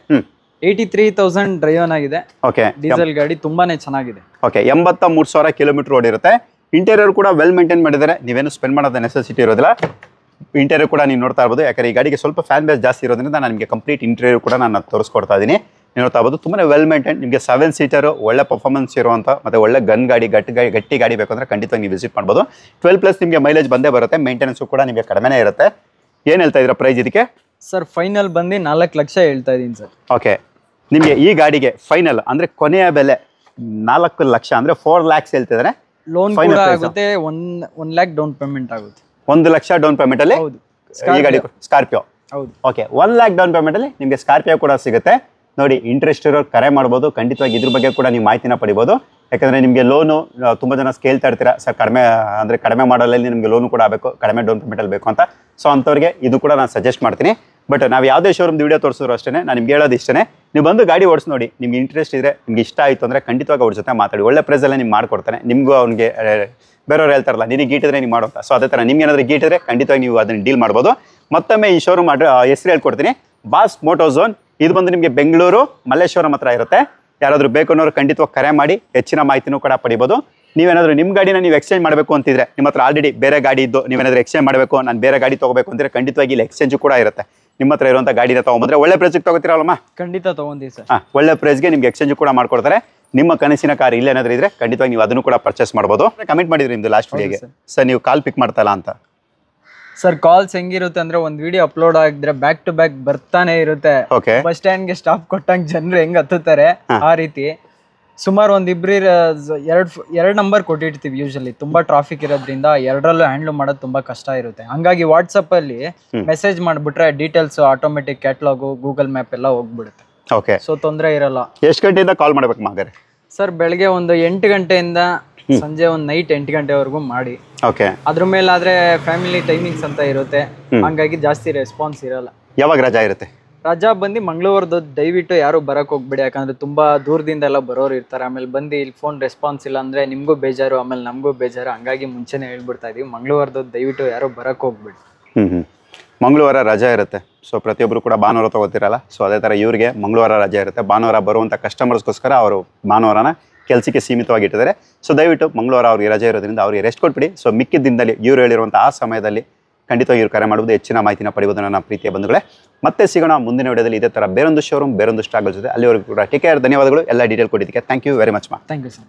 83,000 ಡ್ರೈವನ್ ಆಗಿದೆ. ಓಕೆ, ಡೀಸೆಲ್ ಗಾಡಿ ತುಂಬಾನೇ ಚೆನ್ನಾಗಿದೆ. ಓಕೆ, 83,000 ಕಿಲೋಮೀಟರ್ ಓಡಿರುತ್ತೆ. ಇಂಟೀರಿಯರ್ ಕೂಡ ವೆಲ್ ಮೇಂಟೈನ್ ಮಾಡಿದ್ದಾರೆ, ನೀವೇನು ಸ್ಪೆಂಡ್ ಮಾಡೋದು ನೆಸೆಸಿಟಿ ಇರೋದಿಲ್ಲ. ಇಂಟೀರಿಯರ್ ಕೂಡ ನೀವು ನೋಡ್ತಾ ಇರ್ಬೋದು, ಯಾಕಂದ್ರೆ ಈ ಗಾಡಿಗೆ ಸ್ವಲ್ಪ ಫ್ಯಾನ್ ಬೇಸ್ ಜಾಸ್ತಿ ಇರೋದ್ರಿಂದ ನಾನು ನಿಮಗೆ ಕಂಪ್ಲೀಟ್ ಇಂಟೀರಿಯರ್ ಕೂಡ ನಾನು ತೋರಿಸ್ಕೊಡ್ತಾ ಇದ್ದೀನಿ. ನೀವು ನೋಡ್ತಾ ಇರ್ಬೋದು, ತುಂಬಾ ವೆಲ್ ಮೇಂಟೈನ್. ನಿಮಗೆ 7 ಸೀಟರು ಒಳ್ಳೆ ಪರ್ಫಾರ್ಮೆನ್ಸ್ ಇರುವಂಥ ಮತ್ತು ಒಳ್ಳೆ ಗನ್ ಗಾಡಿ, ಗಟ್ಟಿ ಗಾಡಿ ಬೇಕಂದ್ರೆ ಖಂಡಿತವಾಗಿ ನೀವು ವಿಸಿಟ್ ಮಾಡ್ಬೋದು. 12+ ನಿಮಗೆ ಮೈಲೇಜ್ ಬಂದೇ ಬರುತ್ತೆ. ಮೇಂಟೆನೆನ್ಸು ಕೂಡ ನಿಮಗೆ ಕಡಿಮೆನೇ ಇರುತ್ತೆ. ಏನು ಹೇಳ್ತಾ ಇದ್ದೀರಾ ಪ್ರೈಸ್ ಇದಕ್ಕೆ? ಸರ್ ಫೈನಲ್ ಬಂದು 4 ಲಕ್ಷ ಹೇಳ್ತಾ ಇದ್ದೀನಿ ಸರ್. ಓಕೆ, ನಿಮಗೆ ಈ ಗಾಡಿಗೆ ಫೈನಲ್ ಅಂದರೆ ಕೊನೆಯ ಬೆಲೆ 4 ಲಕ್ಷ ಅಂದರೆ 4 ಲ್ಯಾಕ್ಸ್ ಹೇಳ್ತಿದ್ದಾರೆ. ಲೋನ್ ಕೂಡ ಆಗುತ್ತೆ. 1 ಲ್ಯಾಕ್ ಡೌನ್ ಪೇಮೆಂಟ್ ಆಗುತ್ತೆ. 1 ಲಕ್ಷ ಡೌನ್ ಪೇಮೆಂಟಲ್ಲಿ ಈ ಗಾಡಿ ಸ್ಕಾರ್ಪಿಯೋ. ಹೌದು. ಓಕೆ, 1 ಲ್ಯಾಕ್ ಡೌನ್ ಪೇಮೆಂಟಲ್ಲಿ ನಿಮಗೆ ಸ್ಕಾರ್ಪಿಯೋ ಕೂಡ ಸಿಗುತ್ತೆ. ನೋಡಿ, ಇಂಟ್ರೆಸ್ಟ್ ಇರೋರು ಕರೆ ಮಾಡ್ಬೋದು. ಖಂಡಿತವಾಗಿ ಇದ್ರ ಬಗ್ಗೆ ಕೂಡ ನೀವು ಮಾಹಿತಿನ ಪಡಿಬೋದು. ಯಾಕಂದರೆ ನಿಮಗೆ ಲೋನು ತುಂಬ ಜನ ಕೇಳ್ತಾ ಇರ್ತೀರಾ ಸರ್, ಕಡಿಮೆ ಮಾಡಲಲ್ಲಿ ನಿಮಗೆ ಲೋನು ಕೂಡ ಆಗಬೇಕು, ಕಡಿಮೆ ಡೌನ್ ಪೇಮೆಂಟಲ್ಲಿ ಬೇಕು ಅಂತ. ಸೊ ಅಂಥವ್ರಿಗೆ ಇದು ಕೂಡ ನಾನು ಸಜೆಸ್ಟ್ ಮಾಡ್ತೀನಿ. ಬಟ್ ನಾವು ಯಾವುದೇ ಶೋರೂಮ್ದು ವಿಡಿಯೋ ತೋರಿಸಿದ್ರು ಅಷ್ಟೇ ನಾನು ನಿಮ್ಗೆ ಹೇಳೋದು ಇಷ್ಟೇ, ನೀವು ಬಂದು ಗಾಡಿ ಓಡಿಸಿ ನೋಡಿ. ನಿಮ್ಗೆ ಇಂಟ್ರೆಸ್ಟ್ ಇದ್ದರೆ, ನಿಮ್ಗೆ ಇಷ್ಟ ಆಯಿತು ಅಂದರೆ ಖಂಡಿತವಾಗಿ ಅವ್ರ ಜೊತೆ ಮಾತಾಡಿ. ಒಳ್ಳೆ ಪ್ರೈಸಲ್ಲೇ ನಿಮ್ಗೆ ಮಾಡ್ಕೊಡ್ತಾನೆ. ನಿಮಗೂ ಅವ್ನಿಗೆ ಬೇರೆಯವ್ರು ಹೇಳ್ತಾರಲ್ಲ, ನಿನಗೆ ಗೀಟಿದ್ರೆ ನೀವು ಮಾಡೋಂಥ. ಸೊ ಅದೇ ಥರ ನಿಮ್ಗೆ ಏನಾದರೂ ಗೀಟಿದ್ರೆ ಖಂಡಿತವಾಗಿ ನೀವು ಅದನ್ನು ಡೀಲ್ ಮಾಡ್ಬೋದು. ಮತ್ತೊಮ್ಮೆ ಈ ಶೋರೂಮ್ ಹೆಸರು ಹೇಳ್ಕೊಡ್ತೀನಿ, ಬಾಸ್ ಮೋಟೋಝೋನ್. ಇದು ಬಂದು ನಿಮಗೆ ಬೆಂಗಳೂರು ಮಲ್ಲೇಶ್ವರಂ ಹತ್ರ ಇರುತ್ತೆ. ಯಾರಾದರೂ ಬೇಕು ಅನ್ನೋರು ಖಂಡಿತವಾಗಿ ಕರೆ ಮಾಡಿ ಹೆಚ್ಚಿನ ಮಾಹಿತಿನೂ ಕೂಡ ಪಡಿಬೋದು. ನೀವೇನಾದರೂ ನಿಮ್ಮ ಗಾಡಿನ ನೀವು ಎಕ್ಸ್ಚೇಂಜ್ ಮಾಡಬೇಕು ಅಂತಿದ್ರೆ, ನಿಮ್ಮ ಹತ್ರ ಆಲ್ರೆಡಿ ಬೇರೆ ಗಾಡಿ ಇದ್ದು ನೀವೇನಾದರೂ ಎಕ್ಸ್ಚೇಂಜ್ ಮಾಡಬೇಕು, ನಾನು ಬೇರೆ ಗಾಡಿ ತೊಗೋಬೇಕು ಅಂತಿದ್ರೆ ಖಂಡಿತವಾಗಿ ಇಲ್ಲಿ ಎಕ್ಸ್ಚೇಂಜು ಕೂಡ ಇರುತ್ತೆ. ನಿಮ್ಮ ಹತ್ರ ಇರುವಂಥ ಗಾಡಿನ ತೊಗೊಂಬಂದ್ರೆ ಒಳ್ಳೆ ಪ್ರೈಸ್ಗೆ ತೊಗೋತೀರಲ್ಲಮ್ಮ? ಖಂಡಿತ ತೊಗೊಂತೀವಿ ಸರ್. ಒಳ್ಳೆ ಪ್ರೈಸ್ಗೆ ನಿಮ್ಗೆ ಎಕ್ಸ್ಚೇಂಜ್ ಕೂಡ ಮಾಡ್ಕೊಡ್ತಾರೆ. ನಿಮ್ಮ ಕನಸಿನ ಕಾರ್ ಇಲ್ಲೇನಾದ್ರೂ ಇದ್ರೆ ಖಂಡಿತವಾಗಿ ನೀವು ಅದನ್ನು ಕೂಡ ಪರ್ಚೇಸ್ ಮಾಡ್ಬೋದು. ಕಮೆಂಟ್ ಮಾಡಿದ್ರಿ ನಿಮ್ದು ಲಾಸ್ಟ್ ವಿಡಿಯೋಗೆ ಸರ್, ನೀವು ಕಾಲ್ ಪಿಕ್ ಮಾಡ್ತಲ್ಲ ಅಂತ. ಸರ್ ಕಾಲ್ಸ್ ಹೆಂಗಿರುತ್ತೆ ಅಂದ್ರೆ, ಒಂದು ವಿಡಿಯೋ ಅಪ್ಲೋಡ್ ಆಗಿದ್ರೆ ಬ್ಯಾಕ್ ಟು ಬ್ಯಾಕ್ ಬರ್ತಾನೆ ಇರುತ್ತೆ. ಬಸ್ ಸ್ಟ್ಯಾಂಡ್ಗೆ ಸ್ಟಾಪ್ ಕೊಟ್ಟಂಗೆ ಜನರು ಹೆಂಗ್ ಹತ್ತುತ್ತಾರೆ ಆ ರೀತಿ. ಸುಮಾರು ಒಂದಿಬ್ರು ಎರಡು ನಂಬರ್ ಕೊಟ್ಟಿರ್ತೀವಿ. ಯೂಶಲಿ ತುಂಬಾ ಟ್ರಾಫಿಕ್ ಇರೋದ್ರಿಂದ ಎರಡರಲ್ಲೂ ಹ್ಯಾಂಡಲ್ ಮಾಡೋದು ತುಂಬಾ ಕಷ್ಟ ಇರುತ್ತೆ. ಹಂಗಾಗಿ ವಾಟ್ಸಪ್ ಅಲ್ಲಿ ಮೆಸೇಜ್ ಮಾಡ್ಬಿಟ್ರೆ details automatic catalogue, Google map ಎಲ್ಲ ಹೋಗ್ಬಿಡುತ್ತೆ. ಓಕೆ, ಸೊ ತೊಂದರೆ ಇರಲ್ಲ. ಎಷ್ಟು ಗಂಟೆಯಿಂದ ಕಾಲ್ ಮಾಡ್ಬೇಕು ಮಾಗರೆ? ಸರ್ ಬೆಳಗ್ಗೆ ಒಂದು 8 ಗಂಟೆಯಿಂದ ಸಂಜೆ ಒಂದು ನೈಟ್ 8 ಗಂಟೆವರೆಗೂ ಮಾಡಿ. ಓಕೆ, ಅದ್ರ ಮೇಲಾದ್ರೆ ಫ್ಯಾಮಿಲಿ ಟೈಮಿಂಗ್ಸ್ ಅಂತ ಇರುತ್ತೆ, ಹಂಗಾಗಿ ಜಾಸ್ತಿ ರೆಸ್ಪಾನ್ಸ್ ಇರಲ್ಲ. ಯಾವಾಗ ರಜಾ ಇರುತ್ತೆ? ರಜಾ ಬಂದು ಮಂಗಳವಾರದ ದಯವಿಟ್ಟು ಯಾರು ಬರಕ್ ಹೋಗ್ಬೇಡಿ, ಯಾಕಂದ್ರೆ ತುಂಬಾ ದೂರದಿಂದ ಎಲ್ಲ ಬರೋರು ಇರ್ತಾರೆ. ಆಮೇಲೆ ಬಂದು ಇಲ್ಲಿ ಫೋನ್ ರೆಸ್ಪಾನ್ಸ್ ಇಲ್ಲ ಅಂದ್ರೆ ನಿಮ್ಗೂ ಬೇಜಾರು, ಆಮೇಲೆ ನಮಗೂ ಬೇಜಾರು. ಹಂಗಾಗಿ ಮುಂಚೆನೆ ಹೇಳ್ಬಿಡ್ತಾ ಇದೀವಿ, ಮಂಗಳವಾರದ ದಯವಿಟ್ಟು ಯಾರು ಬರಕ್ ಹೋಗ್ಬೇಡಿ. ಮಂಗಳವಾರ ರಜಾ ಇರುತ್ತೆ. ಸೊ ಪ್ರತಿಯೊಬ್ಬರು ಕೂಡ ಭಾನುವಾರ ತಗೋತಿರಲ್ಲ. ಸೊ ಅದೇ ಥರ ಇವ್ರಿಗೆ ಮಂಗಳವಾರ ರಜೆ ಇರುತ್ತೆ. ಭಾನುವಾರ ಬರುವಂಥ ಕಸ್ಟಮರ್ಸ್ಗೋಸ್ಕರ ಅವರು ಭಾನುವಾರನ ಕೆಲಸಕ್ಕೆ ಸೀಮಿತವಾಗಿ ಇಟ್ಟಿದ್ದಾರೆ. ಸೊ ದಯವಿಟ್ಟು ಮಂಗಳವಾರ ಅವ್ರಿಗೆ ರಜೆ ಇರೋದ್ರಿಂದ ಅವ್ರಿಗೆ ರೆಸ್ಟ್ ಕೊಟ್ಬಿಡಿ. ಸೊ ಮಿಕ್ಕಿದ ದಿನದಲ್ಲಿ ಇವ್ರು ಹೇಳಿರುವಂಥ ಆ ಸಮಯದಲ್ಲಿ ಖಂಡಿತವಾಗಿ ಇವ್ರು ಕರೆ ಮಾಡುವುದು, ಹೆಚ್ಚಿನ ಮಾಹಿತಿನ ಪಡೆಯುವುದು ನನ್ನ ಪ್ರೀತಿಯ ಬಂಧುಗಳೇ. ಮತ್ತೆ ಸಿಗೋಣ ಮುಂದಿನ ವಿಡಿಯೋದಲ್ಲಿ ಇದೇ ಥರ ಬೇರೊಂದು ಶೋರೂಮ್, ಬೇರೊಂದು ಸ್ಟಾಕ್ಗಳ ಜೊತೆ. ಅಲ್ಲಿವರೆಗೂ ಕೂಡ ಟೇಕ್ ಕೇರ್. ಧನ್ಯವಾದಗಳು ಎಲ್ಲ ಡೀಟೇಲ್ ಕೊಟ್ಟಿದ್ದಕ್ಕೆ. ಥ್ಯಾಂಕ್ ಯು ವೆರಿ ಮಚ್ ಮಾ. Thank you sir.